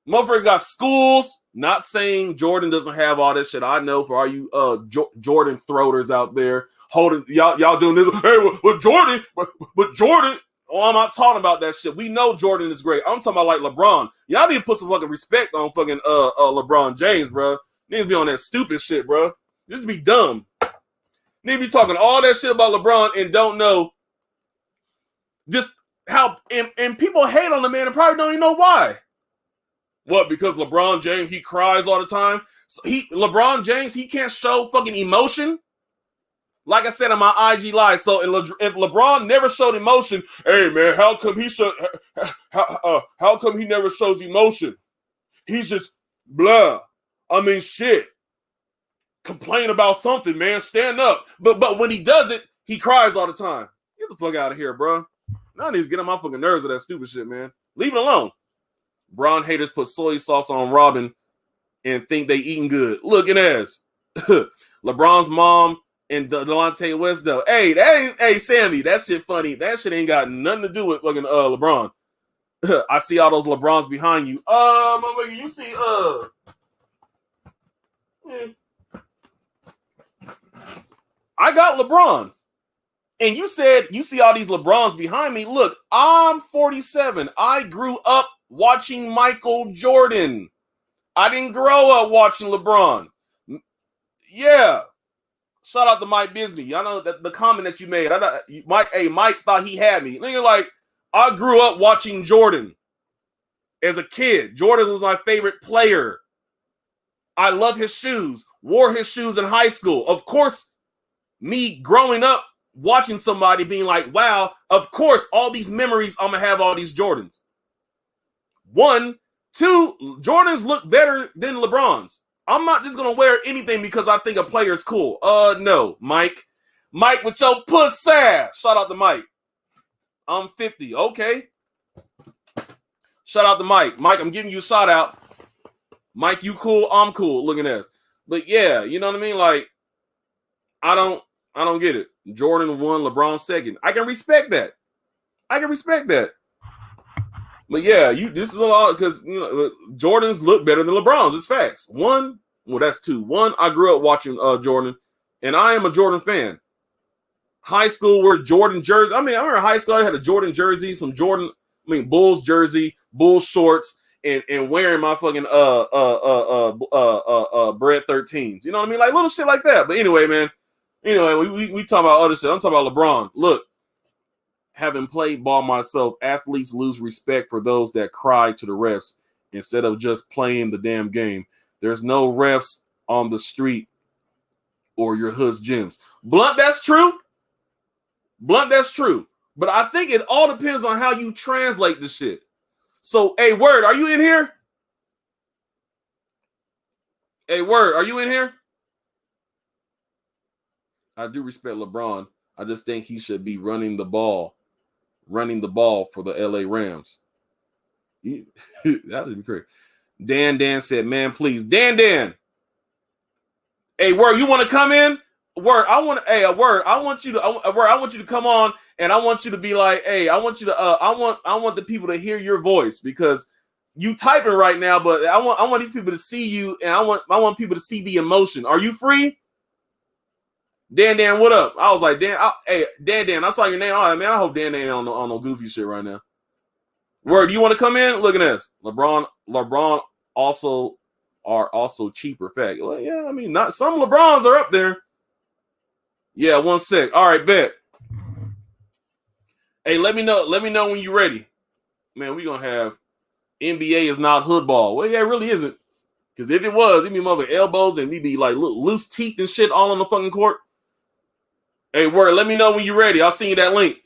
Motherfucker got schools. Not saying Jordan doesn't have all this shit. I know for all you Jordan throaters out there holding y'all doing this. Hey, with Jordan, but Jordan. Oh, I'm not talking about that shit. We know Jordan is great. I'm talking about like LeBron. Y'all need to put some fucking respect on fucking LeBron James, bro. Needs to be on that stupid shit, bro. This be dumb. Need to be talking all that shit about LeBron and don't know just how and people hate on the man and probably don't even know why. What? Because LeBron James, he cries all the time. So LeBron James, he can't show fucking emotion. Like I said on my IG live, so if LeBron never showed emotion, hey man, how come he never shows emotion? He's just blah. I mean, shit. Complain about something, man. Stand up. But when he does it, he cries all the time. Get the fuck out of here, bro. Now I need to get on my fucking nerves with that stupid shit, man. Leave it alone. Bron haters put soy sauce on Robin and think they eating good. Looking ass. LeBron's mom and Delonte West, though. Hey, that ain't, hey, Sammy, that shit funny. That shit ain't got nothing to do with fucking LeBron. I see all those LeBrons behind you. Motherfucker, you see, I got LeBrons. And you said you see all these LeBrons behind me. Look, I'm 47. I grew up watching Michael Jordan. I didn't grow up watching LeBron. Yeah. Shout out to Mike Disney. Y'all know that the comment that you made. Mike thought he had me. Nigga, like, I grew up watching Jordan as a kid. Jordan was my favorite player. I love his shoes. Wore his shoes in high school. Of course, me growing up watching somebody being like, wow, of course, all these memories, I'm going to have all these Jordans. 1, 2, Jordans look better than LeBron's. I'm not just going to wear anything because I think a player is cool. No, Mike. Mike with your pussy. Shout out to Mike. I'm 50. Okay. Shout out to Mike. Mike, I'm giving you a shout out. Mike, you cool? I'm cool. Looking at us. But yeah, you know what I mean? Like, I don't get it. Jordan 1, LeBron 2. I can respect that. But yeah, this is a lot because Jordans look better than LeBron's. It's facts. 1, well, that's 2. 1, I grew up watching Jordan, and I am a Jordan fan. High school wore Jordan jersey. I remember high school I had a Jordan jersey, some Jordan, Bulls jersey, Bulls shorts, and wearing my fucking Bread 13s. You know what I mean? Like little shit like that. But anyway, man. Anyway, we talking about other shit. I'm talking about LeBron. Look, having played ball myself, athletes lose respect for those that cry to the refs instead of just playing the damn game. There's no refs on the street or your hood's gyms. Blunt, that's true. But I think it all depends on how you translate the shit. So, hey, Word, are you in here? Hey, Word, are you in here? I do respect LeBron. I just think he should be running the ball for the LA Rams. That would be great. Dan said, man, please. Dan. Hey, Word, you want to come in? Word, I want you to come on, and I want you to be like, hey, I want the people to hear your voice because you typing right now, but I want these people to see you, and I want people to see the emotion. Are you free? Dan, what up? I was like, Dan, I saw your name. All right, man, I hope Dan ain't on no goofy shit right now. Word, you want to come in? Look at this. LeBron also are also cheaper. Fact. Well, yeah, I mean, not some LeBrons are up there. Yeah, 1 sec. All right, bet. Hey, let me know when you're ready. Man, we gonna have NBA is not hood ball. Well, yeah, it really isn't. Because if it was, it'd be mother elbows and we'd be like loose teeth and shit all on the fucking court. Hey, Word, let me know when you're ready. I'll send you that link.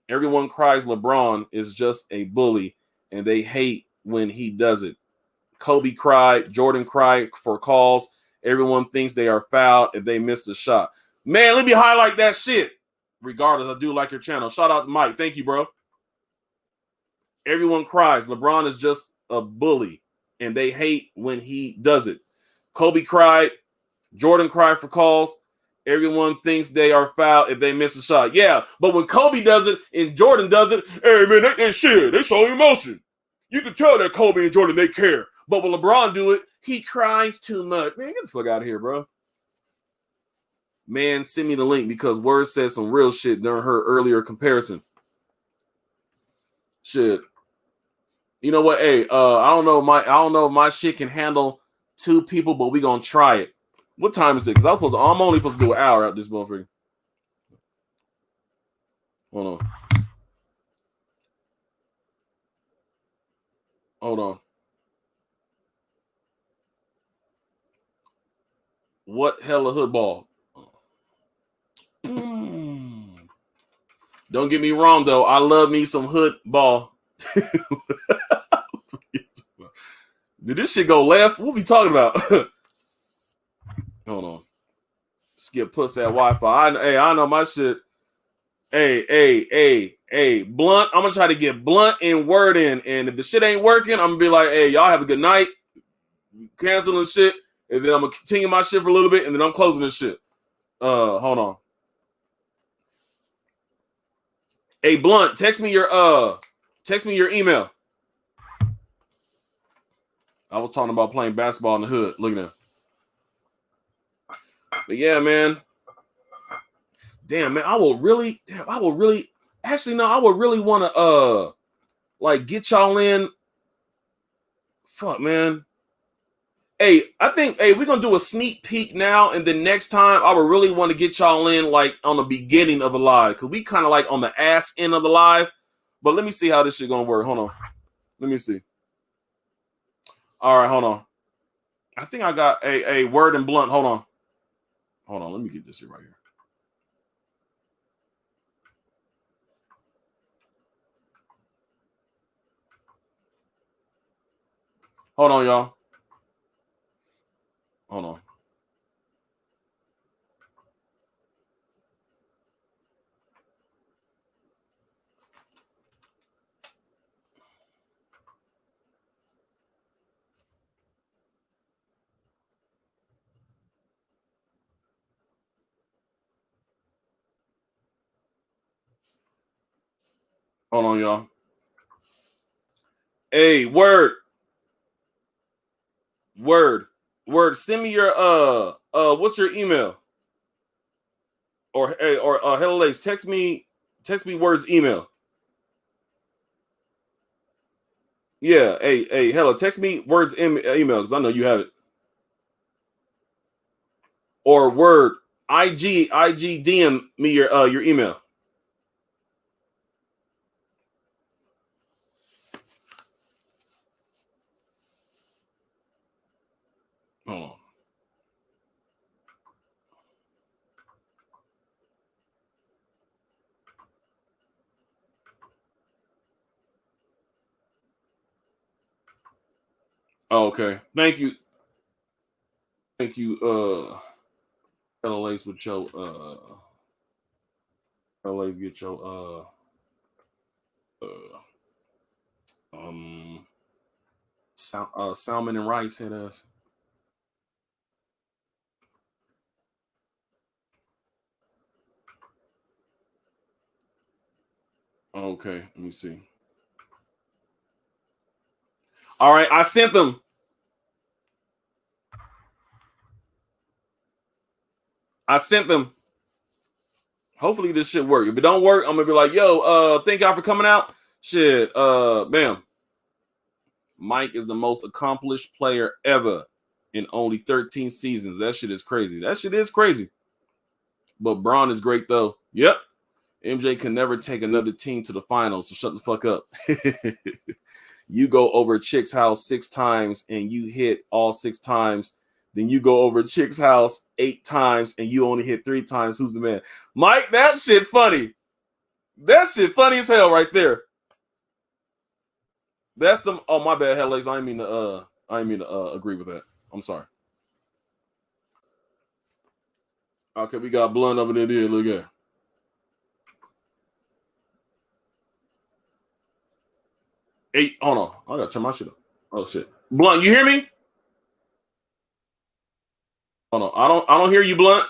Everyone cries LeBron is just a bully, and they hate when he does it. Kobe cried. Jordan cried for calls. Everyone thinks they are fouled if they miss a shot. Man, let me highlight that shit. Regardless, I do like your channel. Shout out to Mike. Thank you, bro. Everyone cries. LeBron is just a bully, and they hate when he does it. Kobe cried. Jordan cried for calls. Everyone thinks they are fouled if they miss a shot. Yeah, but when Kobe does it and Jordan does it, hey, man, they shit. They show emotion. You can tell that Kobe and Jordan, they care. But when LeBron do it, he cries too much. Man, get the fuck out of here, bro. Man, send me the link because Word said some real shit during her earlier comparison. Shit. You know what? Hey, I don't know if my shit can handle 2 people, but we gonna try it. What time is it? Because I'm only supposed to do an hour out this motherfucker. Hold on. What hella hood ball? Don't get me wrong though. I love me some hood ball. Did this shit go left? What we talking about? Hold on. Skip puss that Wi-Fi. I know my shit. Hey, blunt. I'm gonna try to get blunt and Word in. And if the shit ain't working, I'm gonna be like, hey, y'all have a good night. Canceling shit. And then I'm gonna continue my shit for a little bit, and then I'm closing this shit. Hold on. Hey, Blunt, text me your email. I was talking about playing basketball in the hood. Look at that. But yeah, man. Damn, man, I would really want to like get y'all in. Fuck, man. Hey, I think we're gonna do a sneak peek now, and then next time I would really want to get y'all in like on the beginning of the live, because we kind of like on the ass end of the live. But let me see how this shit gonna work. Hold on. Let me see. All right, hold on. I think I got a Word and Blunt. Hold on. Let me get this shit right here. Hold on, y'all. Hold on. Hold on, y'all. Hey, Word. Send me your what's your email? Or Hello Lace, text me Word's email. Yeah, hey, hello, text me Word's email because I know you have it. Or Word, IG DM me your email. Hold on. Oh, okay. Thank you, Hello Lace with your Hello Lace get your salmon and rice hit us. Okay, let me see. All right, I sent them. Hopefully this shit work. If it don't work, I'm gonna be like, yo, thank y'all for coming out. Shit, bam. Mike is the most accomplished player ever in only 13 seasons. That shit is crazy. But Braun is great though. Yep. MJ can never take another team to the finals, so shut the fuck up. You go over a chick's house 6 times and you hit all 6 times. Then you go over a chick's house 8 times and you only hit 3 times. Who's the man? Mike, that shit funny. That shit funny as hell right there. That's the oh my bad, Hellex. I didn't mean to I didn't mean to agree with that. I'm sorry. Okay, we got Blunt over there. Look at. Hey, hold on. I gotta turn my shit up. Oh shit. Blunt, you hear me? Hold on. I don't hear you, Blunt.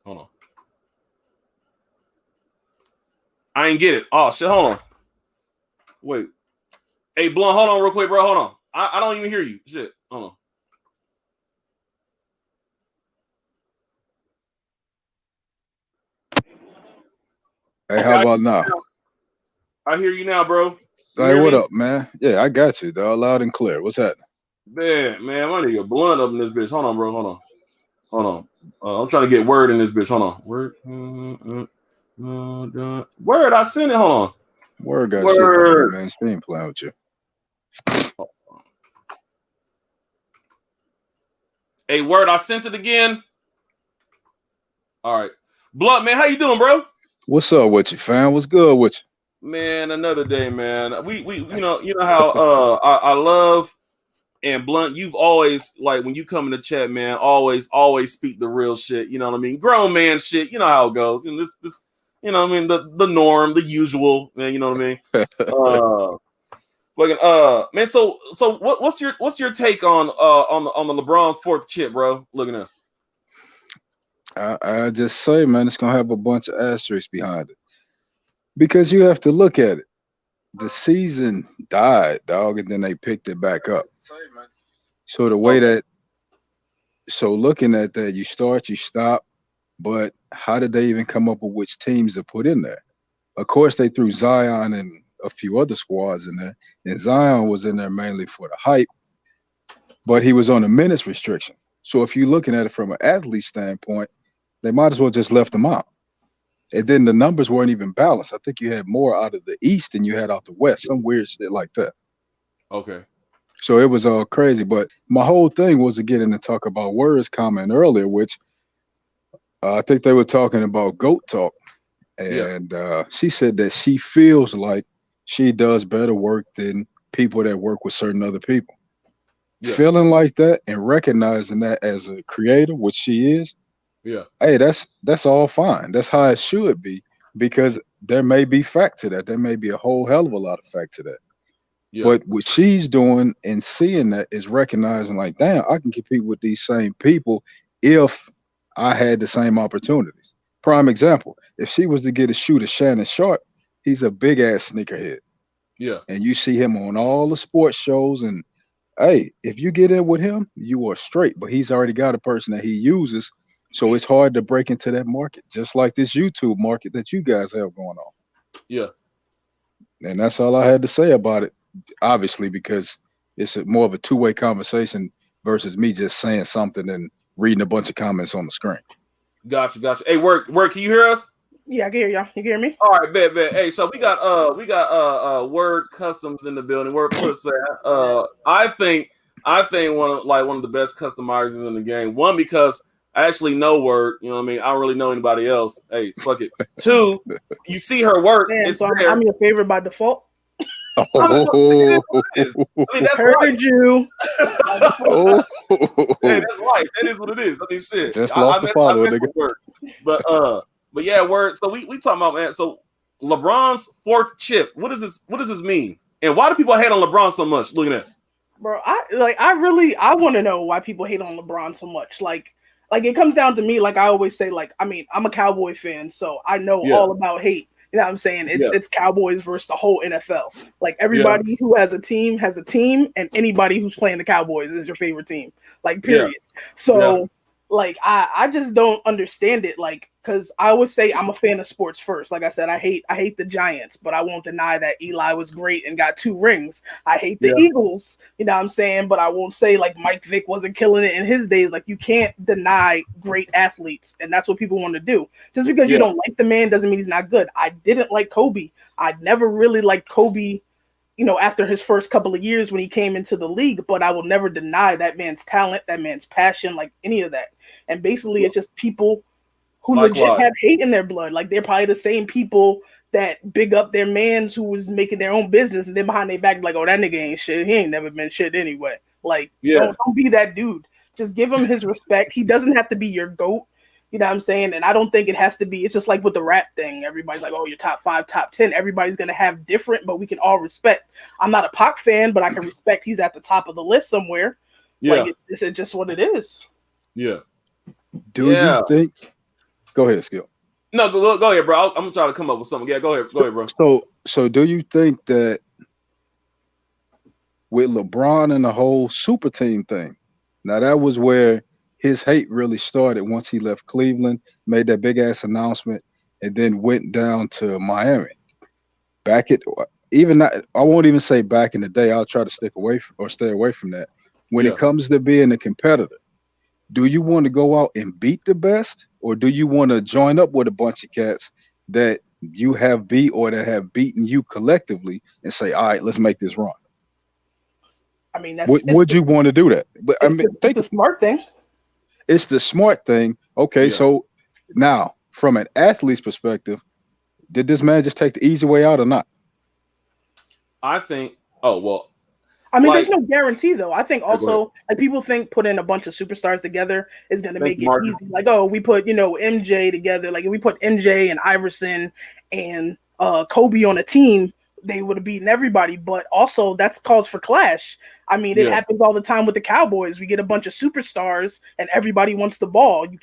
Hold on. I ain't get it. Oh shit, hold on. Wait. Hey, Blunt, hold on real quick, bro. Hold on. I don't even hear you. Shit. Hold on. Hey, Okay, how about now? I hear you now, bro. You Hey, hear what me? up, man? Yeah, I got you, dog. Loud and clear. What's happening? Man, I need to get Blunt up in this bitch. Hold on, bro. Hold on. I'm trying to get Word in this bitch. Hold on. Word, I sent it. Hold on. Word got shit to do, Word. man. She ain't playing with you. Hey, Word, I sent it again. All right. Blunt, man, how you doing, bro? What's up with you, fam? What's good with you? Man, another day, man. We you know how I love and Blunt, you've always, like, when you come in the chat, man, always speak the real shit. You know what I mean? Grown man shit. You know how it goes. And this, you know what I mean? The norm, the usual, man. You know what I mean? Man. So what's your take on the LeBron fourth chip, bro? Looking at. I just say, man, it's gonna have a bunch of asterisks behind it because you have to look at it. The season died, dog, and then they picked it back up. So the way that, so looking at that, you start, you stop, but how did they even come up with which teams to put in there? Of course, they threw Zion and a few other squads in there, and Zion was in there mainly for the hype, but he was on a minutes restriction. So if you're looking at it from an athlete standpoint, they might as well just left him out. And then the numbers weren't even balanced. I think you had more out of the East than you had out the West, some weird shit like that. Okay. So it was all crazy. But my whole thing was to get in and talk about Word's comment earlier, which I think they were talking about GOAT talk. And she said that she feels like she does better work than people that work with certain other people. Yeah. Feeling like that and recognizing that as a creator, which she is, hey, that's all fine. That's how it should be, because there may be fact to that. There may be a whole hell of a lot of fact to that. But what she's doing and seeing that is recognizing, like, damn, I can compete with these same people if I had the same opportunities. Prime example, if she was to get a shoot of Shannon Sharp, he's a big ass sneakerhead. Yeah. And you see him on all the sports shows, and hey, if you get in with him, you are straight. But he's already got a person that he uses. So it's hard to break into that market, just like this YouTube market that you guys have going on. Yeah. And that's all I had to say about it, obviously, because it's more of a two-way conversation versus me just saying something and reading a bunch of comments on the screen. Gotcha. Hey, work. Can you hear us? Yeah, I can hear y'all. You can hear me? All right, bet. Hey, so we got Word Customs in the building. Word puts that. I think one of the best customizers in the game. One, because I actually know Word. You know what I mean? I don't really know anybody else. Hey, fuck it. Two, you see her work. Man, it's so there. I'm your favorite by default. I mean, that's heard life. you. Hey, that's life. That is what it is. I mean, shit. Just lost the follower, nigga. Word. But yeah, Word. So we talking about, man. So LeBron's fourth chip. What does this mean? And why do people hate on LeBron so much? Look at that. Bro, I want to know why people hate on LeBron so much. Like it comes down to me, like I always say, like, I mean, I'm a Cowboy fan, so I know all about hate. You know what I'm saying? It's Cowboys versus the whole NFL. Like, everybody who has a team, and anybody who's playing the Cowboys is your favorite team. Like, period. So like, I just don't understand it. Like, because I always say I'm a fan of sports first. Like I said, I hate the Giants, but I won't deny that Eli was great and got 2 rings. I hate the Eagles, you know what I'm saying? But I won't say, like, Mike Vick wasn't killing it in his days. Like, you can't deny great athletes, and that's what people want to do. Just because you don't like the man doesn't mean he's not good. I didn't like Kobe. I never really liked Kobe, you know, after his first couple of years when he came into the league, but I will never deny that man's talent, that man's passion, like any of that. And basically it's just people who legit have hate in their blood. Like, they're probably the same people that big up their mans who was making their own business, and then behind their back like, oh, that nigga ain't shit. He ain't never been shit anyway. Like, don't be that dude. Just give him his respect. He doesn't have to be your GOAT. You know what I'm saying? And I don't think it has to be. It's just like with the rap thing. Everybody's like, oh, you're top 5, top 10. Everybody's going to have different, but we can all respect. I'm not a Pac fan, but I can respect he's at the top of the list somewhere. Yeah. Like, it's just what it is. Yeah. Do you think? Go ahead, Skip. No, go ahead, bro. I'm going to try to come up with something. Yeah, go ahead, bro. So do you think that with LeBron and the whole super team thing, now that was where his hate really started once he left Cleveland, made that big ass announcement, and then went down to Miami. I won't even say back in the day. I'll try to stay away from that. When it comes to being a competitor, do you want to go out and beat the best, or do you want to join up with a bunch of cats that you have beat or that have beaten you collectively and say, all right, let's make this run? I mean, would you want to do that? But I mean, it's a smart thing. It's the smart thing. Okay, so now from an athlete's perspective, did this man just take the easy way out or not? I think. Oh well. I mean, there's no guarantee though. I think also, like, people think putting a bunch of superstars together is going to make it easy. Like, oh, we put MJ together. Like, if we put MJ and Iverson and Kobe on a team, they would have beaten everybody. But also, that's cause for clash. I mean, it happens all the time with the Cowboys. We get a bunch of superstars, and everybody wants the ball. You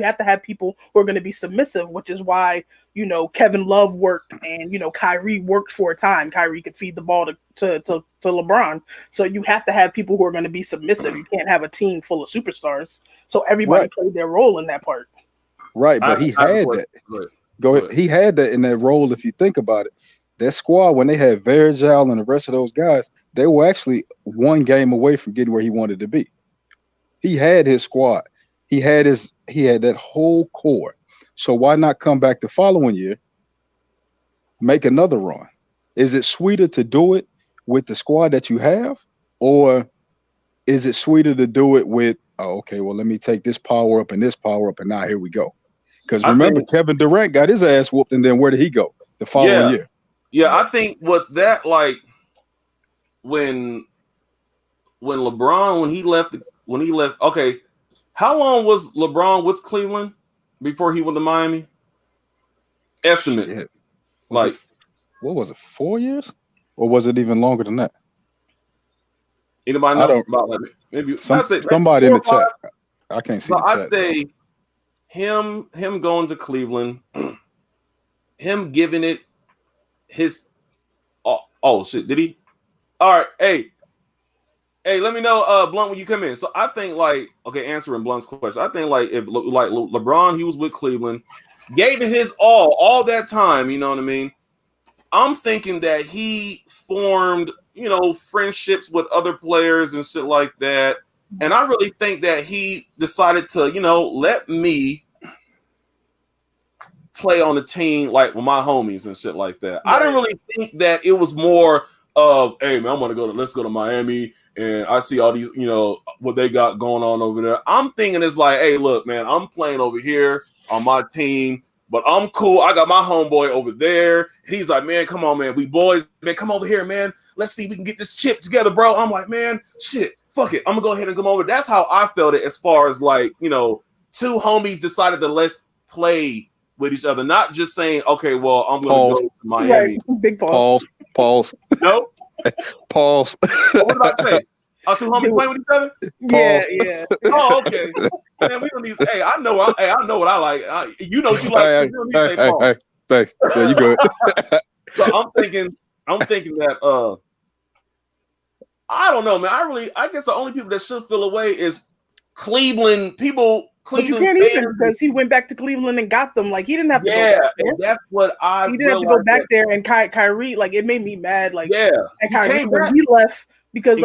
have to have people who are going to be submissive, which is why Kevin Love worked, and Kyrie worked for a time. Kyrie could feed the ball to LeBron. So you have to have people who are going to be submissive. You can't have a team full of superstars. So everybody played their role in that part. Right, but he had that. Go ahead. He had that in that role. If you think about it, that squad, when they had Virgil and the rest of those guys, they were actually one game away from getting where he wanted to be. He had his squad. He had that whole core. So why not come back the following year, make another run? Is it sweeter to do it with the squad that you have, or is it sweeter to do it with, oh, okay, well, let me take this power up and this power up, and now here we go? Because remember, Kevin Durant got his ass whooped, and then where did he go the following year? Yeah, I think with that, like when LeBron when he left. Okay, how long was LeBron with Cleveland before he went to Miami? Estimate, what was it, 4 years, or was it even longer than that? Anybody know about that? Maybe somebody in the chat. I can't see. I'd say him going to Cleveland, him giving it his oh shit, did he? All right, hey, let me know, Blunt, when you come in. So I think, answering Blunt's question, I think if LeBron, he was with Cleveland, gave it his all that time, you know what I mean? I'm thinking that he formed, friendships with other players and shit like that. And I really think that he decided to, let me play on the team with my homies and shit like that. Right. I didn't really think that it was more of, hey man, let's go to Miami, and I see all these, what they got going on over there. I'm thinking it's like, hey, look, man, I'm playing over here on my team, but I'm cool. I got my homeboy over there. He's like, man, come on, man, we boys, man, come over here, man. Let's see if we can get this chip together, bro. I'm like, man, shit, fuck it. I'm gonna go ahead and come over. That's how I felt it, as far as two homies decided to let's play with each other, not just saying, okay, well, I'm going to go to Miami. Right. Big pause. No? Pause. What did I say? Our two homies playing with each other? Yeah. Oh, okay. Man, we don't need. Hey, I know what I like. You know what you like. You don't need to say pause. Hey, you good. So I'm thinking that I don't know, man. I guess the only people that should feel away is Cleveland people. But you can't even, because he went back to Cleveland and got them. Like, he didn't have to go back there. That's what I He didn't have to go back there. And Kyrie, it made me mad. And Kyrie, when he left, because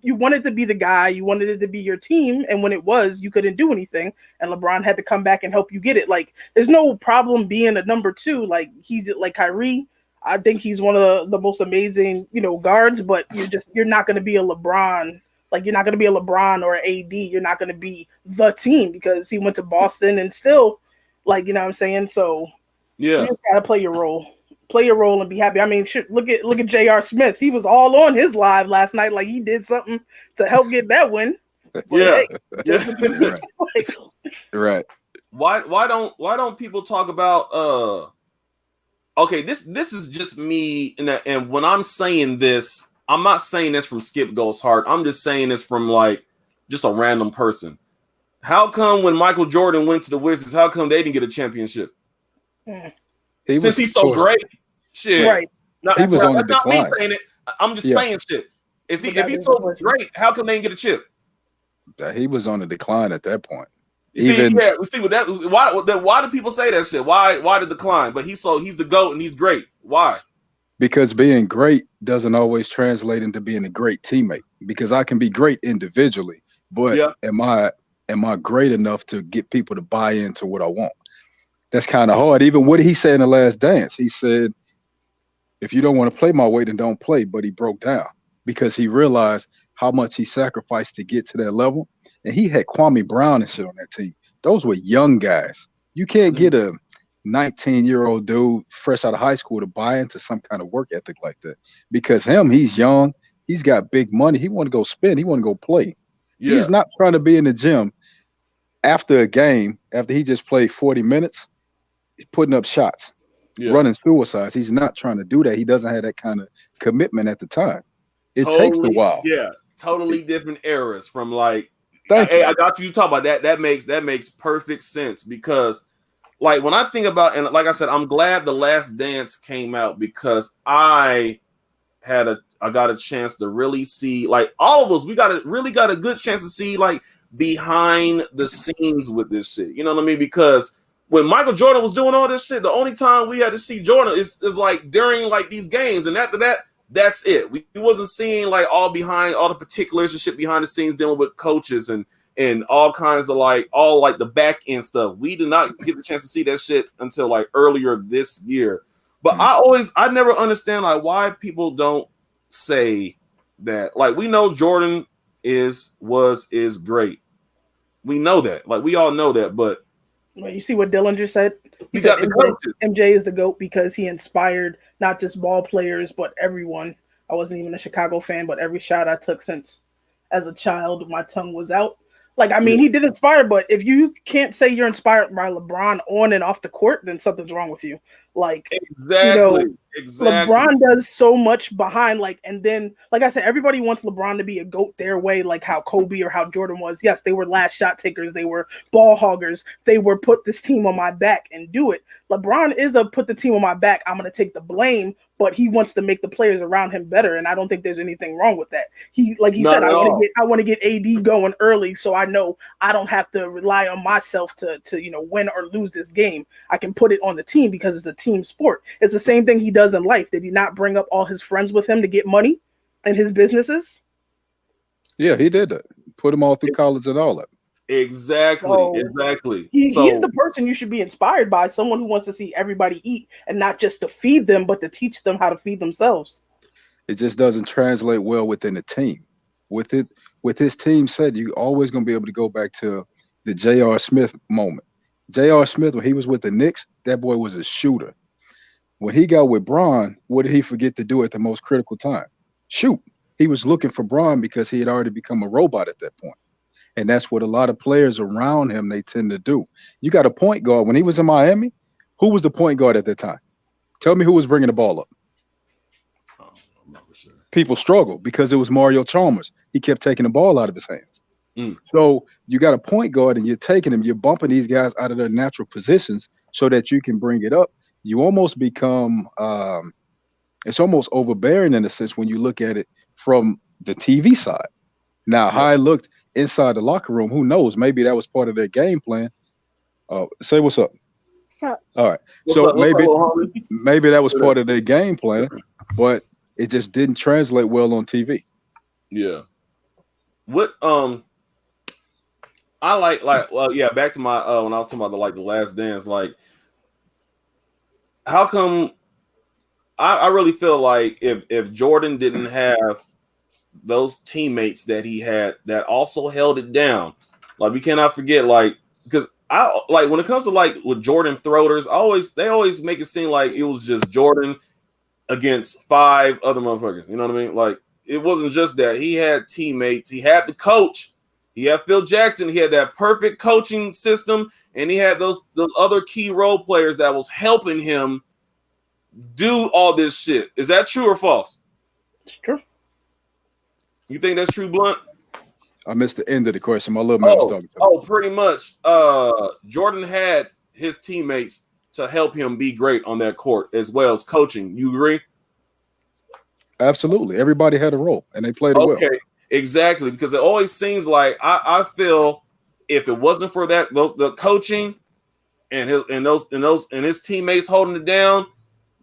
you wanted to be the guy, you wanted it to be your team, and when it was, you couldn't do anything, and LeBron had to come back and help you get it. There's no problem being a number two. He's like Kyrie. I think he's one of the most amazing, guards, but you're not going to be a LeBron. You're not going to be a LeBron or an AD. You're not going to be the team, because he went to Boston and still, you know what I'm saying? So Yeah. You just gotta play your role. Play your role and be happy. I mean, look at J.R. Smith. He was all on his live last night, like he did something to help get that win. But yeah. Hey, Right. Why don't people talk about okay, this is just me, and when I'm saying this, I'm not saying this from Skip Goes Hard. I'm just saying this from like just a random person. How come when Michael Jordan went to the Wizards, how come they didn't get a championship? Since he's so great, shit. Right. He was on the not me decline. saying it. I'm just saying shit. If he's so great, how come they didn't get a chip? He was on the decline at that point. We see with that. Why do people say that shit? Why the decline? But he's the GOAT and he's great. Why? Because being great doesn't always translate into being a great teammate. Because I can be great individually, but am I great enough to get people to buy into what I want? That's kind of hard. Even what he said in The Last Dance, he said, if you don't want to play my way, then don't play. But he broke down because he realized how much he sacrificed to get to that level. And he had Kwame Brown and shit on that team. Those were young guys. You can't get a 19-year-old dude fresh out of high school to buy into some kind of work ethic like that. Because he's young. He's got big money. He want to go spend. He want to go play. Yeah. He's not trying to be in the gym after a game, after he just played 40 minutes, putting up shots, running suicides. He's not trying to do that. He doesn't have that kind of commitment at the time. It takes a while. Yeah, totally different eras from like, hey, I got you talk about that. That makes perfect sense because like when I think about, and like I said, I'm glad The Last Dance came out because I got a chance to really see, like all of us, we got a good chance to see like behind the scenes with this shit. You know what I mean? Because when Michael Jordan was doing all this shit, the only time we had to see Jordan is like during like these games, and after that, that's it. We wasn't seeing like all the particulars and shit behind the scenes dealing with coaches and all kinds of like all like the back end stuff. We did not get the chance to see that shit until like earlier this year. But I never understand like why people don't say that. Like we know Jordan is great. We know that. Like we all know that, but you see what Dillinger said? He said MJ is the GOAT because he inspired not just ball players, but everyone. I wasn't even a Chicago fan, but every shot I took since as a child, my tongue was out. Like, I mean, he did inspire, but if you can't say you're inspired by LeBron on and off the court, then something's wrong with you. Like, exactly. LeBron does so much behind, like, and then, like I said, everybody wants LeBron to be a GOAT their way, like how Kobe or how Jordan was. Yes, they were last shot takers. They were ball hoggers. They were put this team on my back and do it. LeBron is a put the team on my back. I'm going to take the blame, but he wants to make the players around him better. And I don't think there's anything wrong with that. He said, I want to get AD going early so I know I don't have to rely on myself to win or lose this game. I can put it on the team because it's a team sport. It's the same thing he does in life. Did he not bring up all his friends with him to get money in his businesses? Yeah, he did that. Put them all through college and all that. Exactly. He's the person you should be inspired by, someone who wants to see everybody eat and not just to feed them, but to teach them how to feed themselves. It just doesn't translate well within the team. With his team said, you're always going to be able to go back to the J.R. Smith moment. J.R. Smith, when he was with the Knicks, that boy was a shooter. When he got with Bron, what did he forget to do at the most critical time? Shoot. He was looking for Bron because he had already become a robot at that point. And that's what a lot of players around him, they tend to do. You got a point guard. When he was in Miami, who was the point guard at that time? Tell me who was bringing the ball up. I'm not for sure. People struggled because it was Mario Chalmers. He kept taking the ball out of his hands. So you got a point guard and you're taking him, you're bumping these guys out of their natural positions so that you can bring it up. You almost become, it's almost overbearing in a sense when you look at it from the TV side. Now, how I looked inside the locker room, who knows? Maybe that was part of their game plan. Say what's up. So, all right. Maybe that was part of their game plan, but it just didn't translate well on TV. Yeah. What I like well, yeah, back to my when I was talking about the Last Dance, like how come I really feel like if Jordan didn't have those teammates that he had that also held it down, like we cannot forget, like, because I like when it comes to like with Jordan throwers, they always make it seem like it was just Jordan against 5 other motherfuckers. You know what I mean? Like it wasn't just that. He had teammates. He had the coach. He had Phil Jackson. He had that perfect coaching system, and he had those other key role players that was helping him do all this shit. Is that true or false? It's true. You think that's true, Blunt? I missed the end of the question. My little man was talking to me. Pretty much. Jordan had his teammates to help him be great on that court as well as coaching. You agree? Absolutely. Everybody had a role, and they played it well. Okay, exactly. Because it always seems like I feel if it wasn't for the coaching and his teammates holding it down,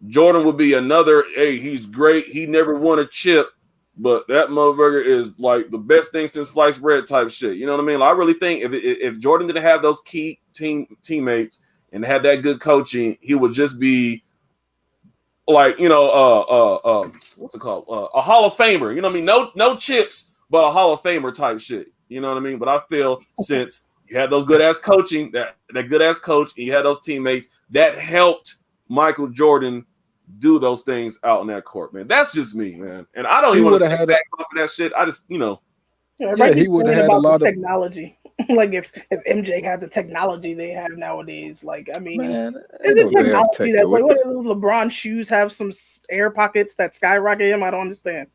Jordan would be another. Hey, he's great. He never won a chip, but that motherfucker is like the best thing since sliced bread type shit. You know what I mean? Like, I really think if Jordan didn't have those key teammates and had that good coaching, he would just be like, what's it called? A Hall of Famer. You know what I mean? No chips, but a Hall of Famer type shit. You know what I mean? But I feel since you had those good ass coaching, that good ass coach, and you had those teammates, that helped Michael Jordan do those things out on that court, man. That's just me, man. And I don't even want to say back off of that shit. I just, he would have had a lot of technology. Like if MJ had the technology they have nowadays, like I mean, man, is it technology that like what do LeBron shoes have some air pockets that skyrocket him? I don't understand.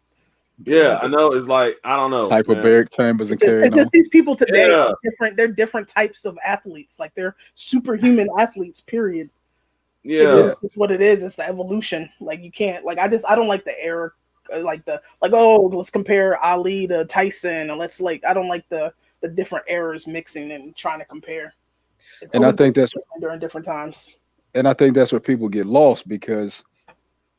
Yeah, I know. It's like I don't know. Hyperbaric chambers and carrying on. Just these people today are different. They're different types of athletes. Like they're superhuman athletes. Period. Yeah, it's what it is. It's the evolution. Like you can't. Like I don't like the era. Let's compare Ali to Tyson, and I don't like the different eras mixing and trying to compare. And I think that's during different times. And I think that's where people get lost, because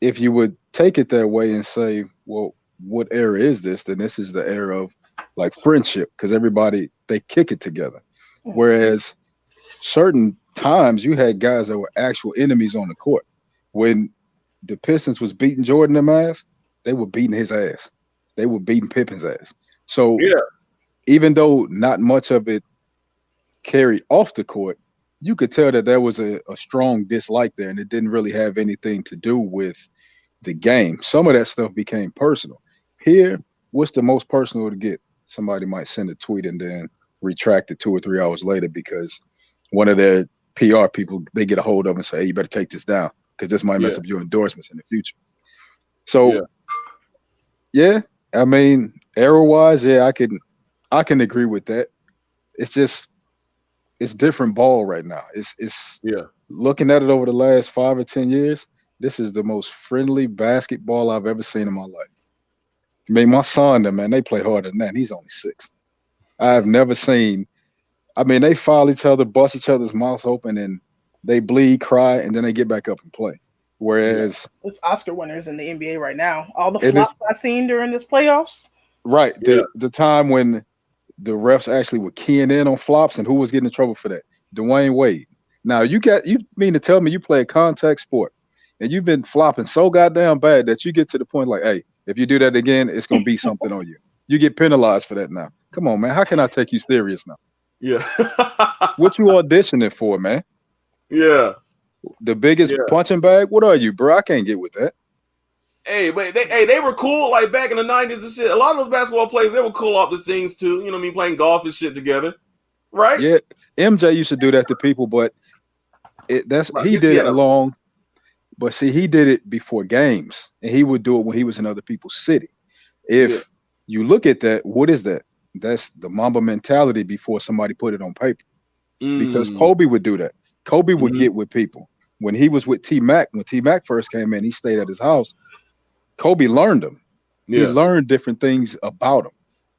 if you would take it that way and say, well, what era is this? Then this is the era of like friendship, because everybody, they kick it together. Mm-hmm. Whereas certain times you had guys that were actual enemies on the court. When the Pistons was beating Jordan in their ass, they were beating his ass. They were beating Pippen's ass. So even though not much of it carried off the court, you could tell that there was a strong dislike there, and it didn't really have anything to do with the game. Some of that stuff became personal. Here, what's the most personal to get? Somebody might send a tweet and then retract it 2 or 3 hours later because one of their PR people, they get a hold of and say, hey, you better take this down because this might mess up your endorsements in the future. So, I mean, era-wise, I can agree with that. It's just, it's different ball right now. It's looking at it over the last 5 or 10 years, this is the most friendly basketball I've ever seen in my life. I mean, my son, man, they play harder than that. He's only 6. I've never seen, I mean, they foul each other, bust each other's mouths open, and they bleed, cry, and then they get back up and play. Whereas it's Oscar winners in the NBA right now. All the flops I've seen during this playoffs. Right. The time when the refs actually were keying in on flops, and who was getting in trouble for that? Dwayne Wade. Now you mean to tell me you play a contact sport and you've been flopping so goddamn bad that you get to the point like, hey, if you do that again, it's gonna be something on you. You get penalized for that now. Come on, man. How can I take you serious now? Yeah. What you auditioning for, man? Yeah. The biggest punching bag? What are you, bro? I can't get with that. Hey, but they were cool like back in the 90s and shit. A lot of those basketball players, they were cool off the scenes too. You know what I mean? Playing golf and shit together. Right? Yeah. MJ used to do that to people, but he did it along. But see, he did it before games, and he would do it when he was in other people's city. If you look at that, what is that? That's the Mamba mentality before somebody put it on paper. Because Kobe would do that. Kobe would get with people. When he was with T-Mac, when T-Mac first came in, he stayed at his house. Kobe learned him. Yeah. He learned different things about him.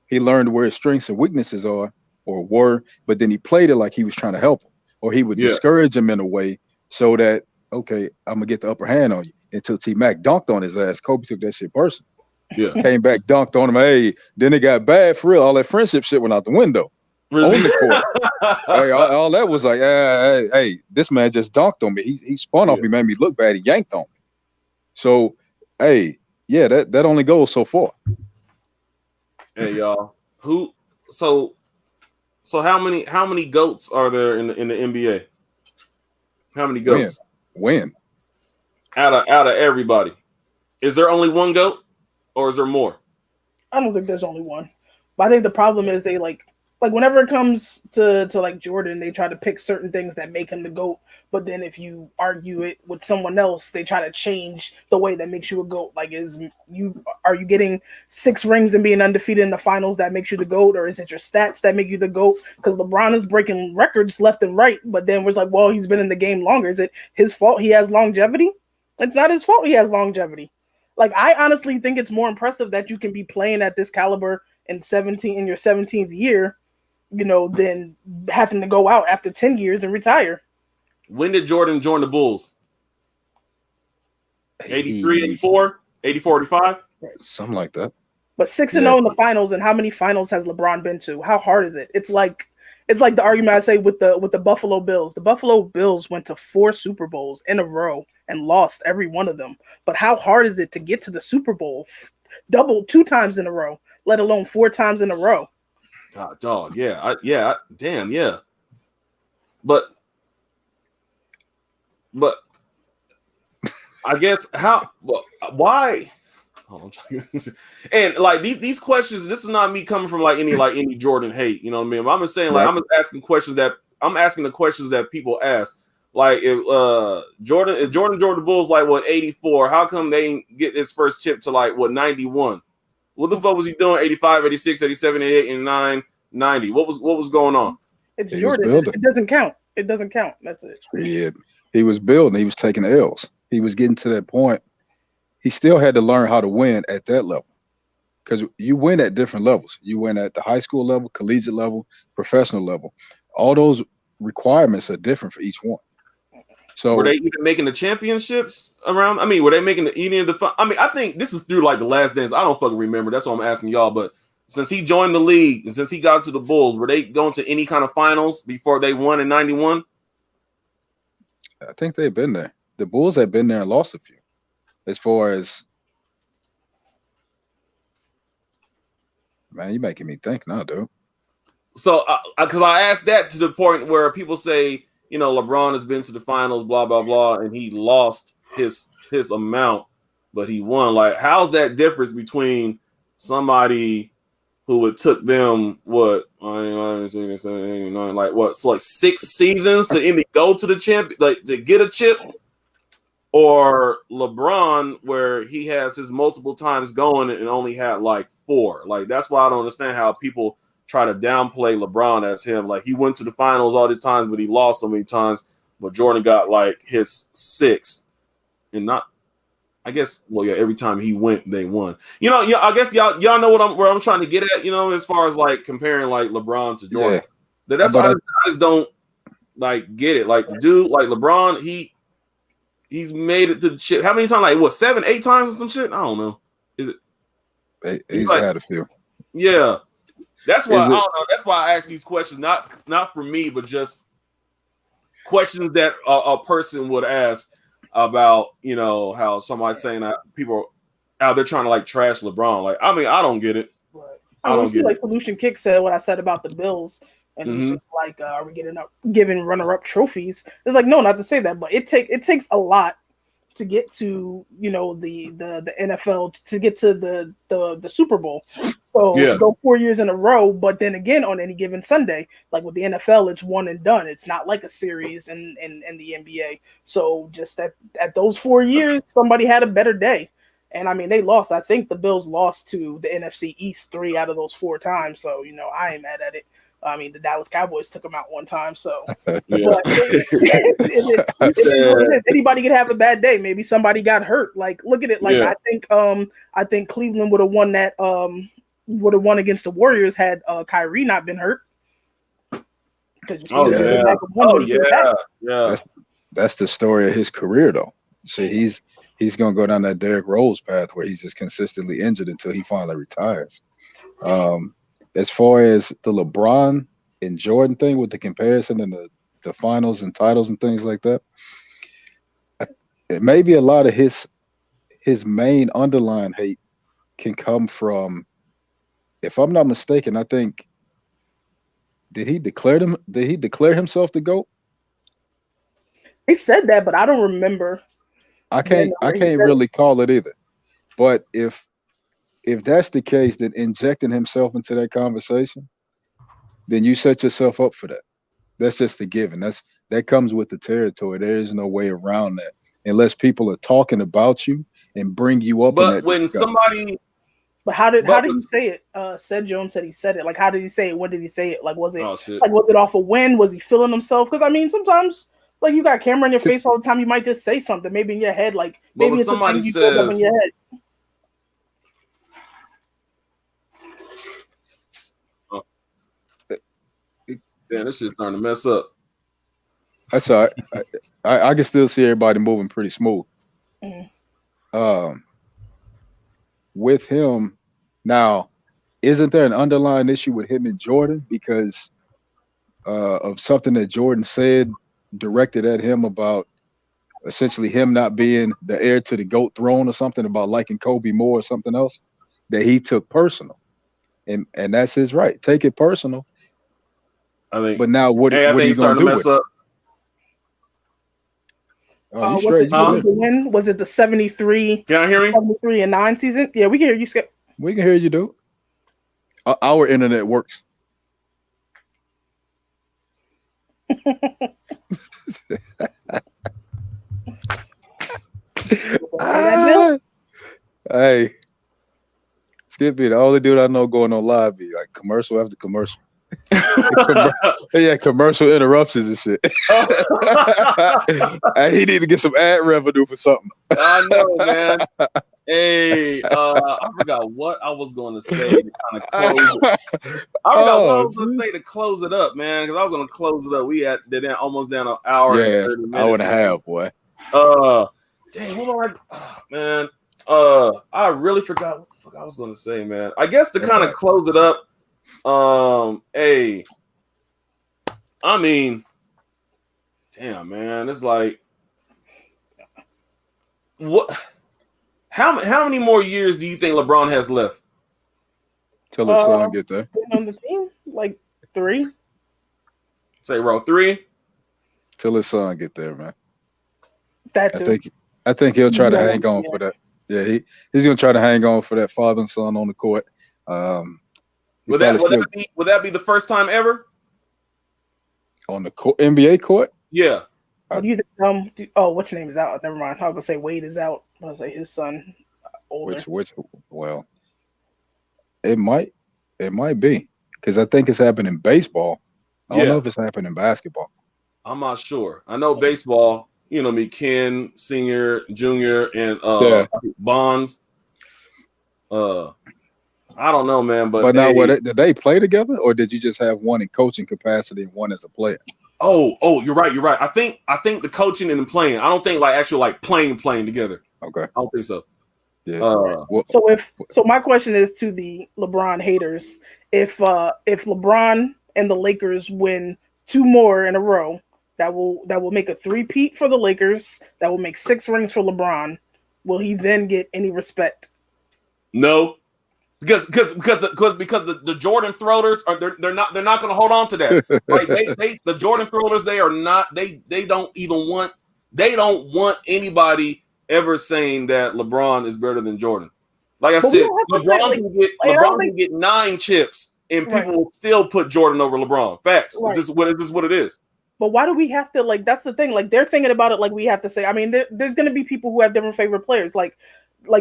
He learned where his strengths and weaknesses are or were, but then he played it like he was trying to help him, or he would discourage him in a way so that, okay, I'm going to get the upper hand on you. Until T-Mac dunked on his ass. Kobe took that shit personal. Yeah. Came back, dunked on him. Hey, then it got bad for real. All that friendship shit went out the window. Really? On the court. Hey, all that was like, hey, this man just dunked on me. He spun off me, made me look bad. He yanked on me. So, hey, that only goes so far. Hey, y'all. So So how many goats are there in the NBA? How many goats? When? Out of everybody, is there only one goat, or is there more? I don't think there's only one, but I think the problem is they like whenever it comes to like Jordan, they try to pick certain things that make him the GOAT. But then if you argue it with someone else, they try to change the way that makes you a GOAT. Like, are you getting 6 rings and being undefeated in the finals that makes you the GOAT, or is it your stats that make you the GOAT? Because LeBron is breaking records left and right, but then we're like, well, he's been in the game longer. Is it his fault he has longevity? It's not his fault he has longevity. Like, I honestly think it's more impressive that you can be playing at this caliber in your 17th year, than having to go out after 10 years and retire. When did Jordan join the Bulls? 83, 84, 84, 85? Something like that. But 6-0 in the finals, and how many finals has LeBron been to? How hard is it? It's like the argument I say with the Buffalo Bills. The Buffalo Bills went to 4 Super Bowls in a row and lost every one of them. But how hard is it to get to the Super Bowl 2 times in a row, let alone 4 times in a row? God, dog, damn, yeah. But I guess why? Oh, and like these questions, this is not me coming from like any Jordan hate, you know what I mean? I'm just saying, like, I'm asking the questions that people ask. Like, if Jordan joined the Bulls like 84, how come they didn't get his first chip to like 91? What the fuck was he doing? 85, 86, 87, 88, 89, 90. What was going on? It's Jordan. It doesn't count. It doesn't count. That's it. He was building. He was taking L's. He was getting to that point. He still had to learn how to win at that level, because you win at different levels. You win at the high school level, collegiate level, professional level. All those requirements are different for each one. So were they even making the championships around? I mean, were they making I think this is through like the Last Dance. I don't fucking remember. That's why I'm asking y'all. But since he joined the league and since he got to the Bulls, were they going to any kind of finals before they won in 91? I think they've been there. The Bulls have been there and lost a few. As far as, man, you're making me think now, dude. So, because I asked that to the point where people say, LeBron has been to the finals, blah, blah, blah, and he lost his amount, but he won. Like, how's that difference between somebody who it took them, like 6 seasons to even go to the champ, like to get a chip, or LeBron where he has his multiple times going and only had like 4? Like, that's why I don't understand how people try to downplay LeBron as him. Like, he went to the finals all these times, but he lost so many times. But Jordan got like his 6, and not, I guess. Well, yeah, every time he went, they won. I guess y'all know where I'm trying to get at. As far as like comparing like LeBron to Jordan. Yeah. That's why I just don't like get it. Like, dude, like LeBron, he's made it to the chip. How many times? Like, what, 7, 8 times or some shit? I don't know. Is it? He's had a few. Yeah. That's why I don't know. That's why I ask these questions, not for me, but just questions that a person would ask about, how somebody's saying that people out there trying to like trash LeBron. Like, I mean, I don't get it. Right. I don't get it. Solution Kick said what I said about the Bills, and it's just like, are we giving runner-up trophies? It's like, no, not to say that, but it takes a lot to get to the NFL, to get to the Super Bowl. So to go 4 years in a row, but then again on any given Sunday, like with the NFL, it's one and done. It's not like a series in the NBA. So just at those 4 years, somebody had a better day. And I mean, they lost. I think the Bills lost to the NFC East 3 out of those 4 times. So, I ain't mad at it. I mean, the Dallas Cowboys took them out one time, so anybody could have a bad day. Maybe somebody got hurt. Like, look at it. Like, I think Cleveland would have won that. Would have won against the Warriors had Kyrie not been hurt. That's the story of his career, though. See, he's gonna go down that Derrick Rose path where he's just consistently injured until he finally retires. As far as the LeBron and Jordan thing with the comparison and the finals and titles and things like that, it may be a lot of his main underlying hate can come from, if I'm not mistaken, I think Did he declare himself the GOAT? He said that, but I don't remember. I can't really call it either. But if that's the case, then injecting himself into that conversation, then you set yourself up for that. That's just a given. That comes with the territory. There is no way around that unless people are talking about you and bring you up. But when somebody, but how did he say it? Said Jones said he said it. Like, how did he say it? When did he say it? Like, was it was it off a win? Was he feeling himself? Because I mean, sometimes like you got a camera in your face all the time, you might just say something, maybe in your head, like maybe it's somebody you says up in your head. Damn, this shit's starting to mess up. That's all right. I can still see everybody moving pretty smooth. With him now, isn't there an underlying issue with him and Jordan because of something that Jordan said directed at him about essentially him not being the heir to the GOAT throne or something, about liking Kobe more or something else that he took personal, and that's his right. Take it personal. I think. But now what are you going to do with it? Was it the 73? Can I hear me? 73-9 season? Yeah, we can hear you, Skip. We can hear you, dude. Our internet works. Hey, Skippy, the only dude I know going on live be like commercial after commercial. Commercial interruptions and shit. Hey, he need to get some ad revenue for something. I know, man. Hey, I forgot what I was going to say to kind of close it. I forgot what I was going to say to close it up, man, because I was going to close it up. We had almost down an hour and 30 minutes. Hour and a half, boy. Dang, what man? I really forgot what the fuck I was going to say, man. I guess to kind of close it up, I mean, damn, man, it's like, what? How many more years do you think LeBron has left? Till his son get there. On the team, like 3. Say, bro, 3. Till his son get there, man. That too. I think he'll try to hang on for that. Yeah, he's gonna try to hang on for that father and son on the court. Would that be the first time ever on the NBA court? Yeah. What do you think? What's your name is out? Never mind. I was gonna say Wade is out. I was gonna say his son older. Well, it might be because I think it's happened in baseball. I don't know if it's happened in basketball. I'm not sure. I know baseball. You know me, Ken Senior, Junior, and Bonds. I don't know, man. But now, did they play together, or did you just have one in coaching capacity and one as a player? Oh, you're right. You're right. I think the coaching and the playing. I don't think actually playing together. Okay. I don't think so. Yeah. So my question is to the LeBron haters: if LeBron and the Lakers win 2 more in a row, that will make a 3-peat for the Lakers. That will make 6 rings for LeBron. Will he then get any respect? No. Because the Jordan throwers are they're not going to hold on to that. Right? The Jordan throwers they don't want anybody ever saying that LeBron is better than Jordan. Like I said, LeBron can get 9 chips and people will still put Jordan over LeBron. Facts. Right. It's just what it is. But why do we have to that's the thing? Like they're thinking about it like we have to say. I mean, there's going to be people who have different favorite players. Like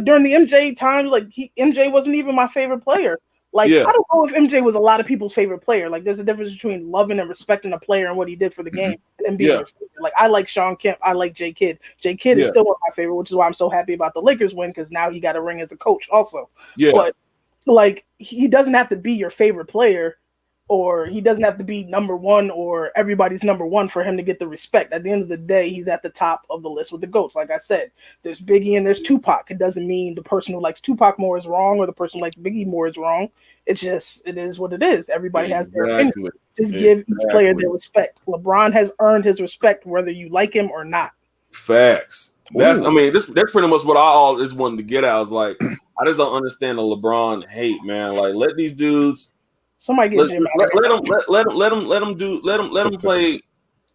during the MJ times, MJ wasn't even my favorite player. I don't know if MJ was a lot of people's favorite player. Like there's a difference between loving and respecting a player and what he did for the game and being your favorite. Like I like Sean Kemp. I like J Kidd. J Kidd is still one of my favorite, which is why I'm so happy about the Lakers win because now he got a ring as a coach also. Yeah. But he doesn't have to be your favorite player. Or he doesn't have to be number 1 or everybody's number 1 for him to get the respect. At the end of the day, he's at the top of the list with the GOATs. Like I said, there's Biggie and there's Tupac. It doesn't mean the person who likes Tupac more is wrong or the person who likes Biggie more is wrong. It is what it is. Everybody has their opinion. Just give each player their respect. LeBron has earned his respect whether you like him or not. Facts. That's pretty much what I always wanted to get at. I was like, I just don't understand the LeBron hate, man. Like let these dudes Somebody get Jim out of here. Let him play.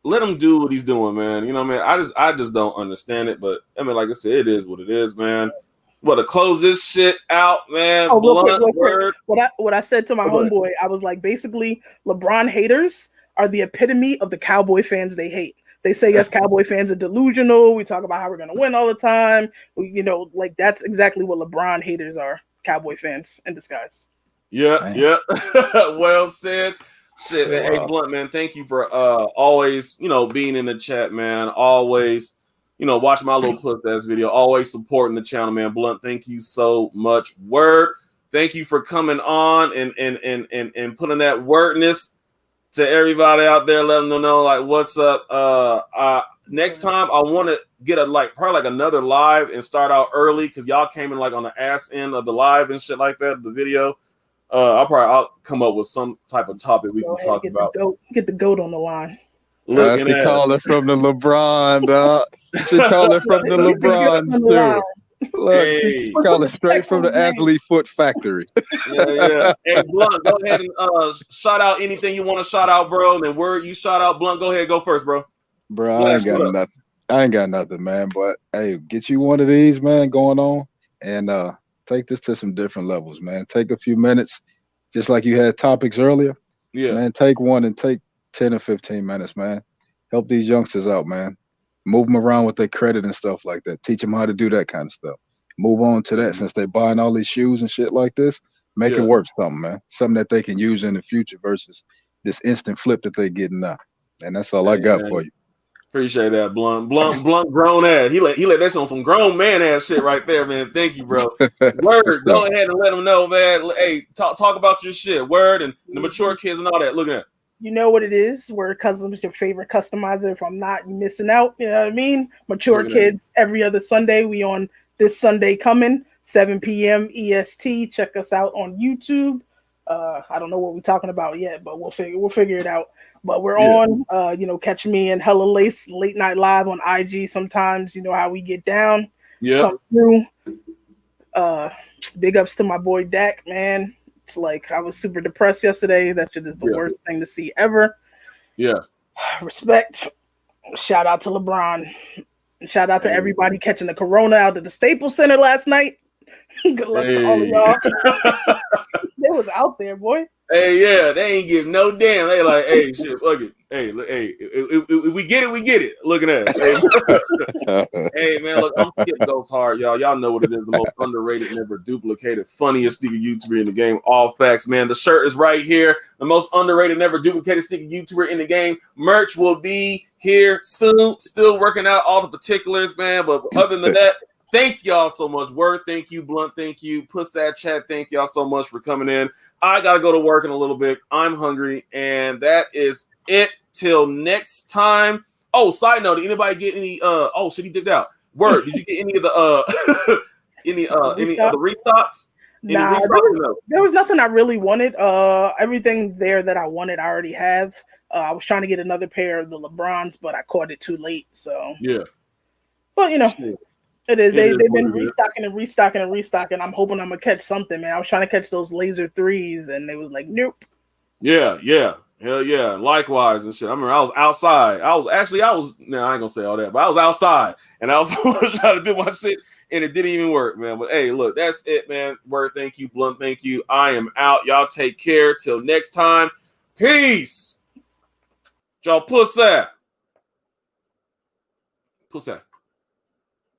Let him do what he's doing, man. You know what I mean? I just don't understand it. But I mean, like I said, it is what it is, man. Well, to close this shit out, man. Oh, real quick. What I said to my homeboy, I was like, basically, LeBron haters are the epitome of the Cowboy fans they hate. They say us Cowboy fans are delusional. We talk about how we're gonna win all the time. Like that's exactly what LeBron haters are. Cowboy fans in disguise. Yeah. Well said. Shit, wow. Hey Blunt, man, thank you for always, being in the chat, man. Always, watching my little puss ass video. Always supporting the channel, man. Blunt, thank you so much. Word, thank you for coming on and putting that wordness to everybody out there. Let them know like what's up. Next time I want to get probably another live and start out early because y'all came in like on the ass end of the live and shit like that. The video. I'll come up with some type of topic we can talk about. Get the goat on the line. That's the caller from the LeBron, dog. She call it from the LeBron too. Look, she call it straight from the athlete foot factory. Yeah. Hey, Blunt, go ahead and shout out anything you want to shout out, bro. And then word you shout out, Blunt. Go ahead, go first, bro. Bro, I ain't got nothing, man. But hey, get you one of these, man, going on, and take this to some different levels, man. Take a few minutes, just like you had topics earlier. Yeah, man. Take one and take 10 or 15 minutes, man. Help these youngsters out, man. Move them around with their credit and stuff like that. Teach them how to do that kind of stuff. Move on to that since they're buying all these shoes and shit like this. Make it work something, man. Something that they can use in the future versus this instant flip that they're getting now. And that's all I got for you. Appreciate that, Blunt. Blunt, grown ass. He let that on some grown man ass shit right there, man. Thank you, bro. Word, go ahead and let them know, man. Hey, talk about your shit. Word and the mature kids and all that. Look at that. You know what it is. Where Custom's your favorite customizer. If I'm not, you're missing out. You know what I mean? Mature kids every other Sunday. We on this Sunday coming 7 p.m. EST. Check us out on YouTube. I don't know what we're talking about yet, but we'll figure it out. But we're on, catch me and Hella Lace late night live on IG sometimes. You know how we get down. Yeah. Come through. Big ups to my boy Dak, man. It's like I was super depressed yesterday. That shit is the worst thing to see ever. Yeah. Respect. Shout out to LeBron. Shout out to everybody catching the corona out at the Staples Center last night. Good luck to all of y'all. They was out there, boy. Hey, yeah, they ain't give no damn. They like, hey, shit, fuck it. Hey, if we get it, we get it. Look at that. Hey, man, look, I'm SkipgoesHARD, y'all. Y'all know what it is. The most underrated, never duplicated, funniest sneaker YouTuber in the game. All facts, man. The shirt is right here. The most underrated, never duplicated sneaker YouTuber in the game. Merch will be here soon. Still working out all the particulars, man. But other than that, thank y'all so much. Word, thank you. Blunt, thank you. Puss that chat, thank y'all so much for coming in. I got to go to work in a little bit. I'm hungry. And that is it till next time. Oh, side note, did anybody get any, he dipped out. Word, did you get any of the, any of the restocks? Nah, there was nothing I really wanted. Everything there that I wanted, I already have. I was trying to get another pair of the LeBrons, but I caught it too late. So, yeah. But, Shit. It is. They've been restocking. I'm hoping I'm gonna catch something, man. I was trying to catch those laser threes, and they was like, nope. Yeah. Hell yeah. Likewise and shit. I remember I was outside. I ain't gonna say all that, but I was outside and I was trying to do my shit and it didn't even work, man. But hey, look, that's it, man. Word, thank you. Blunt, thank you. I am out. Y'all take care. Till next time. Peace. Y'all puss that.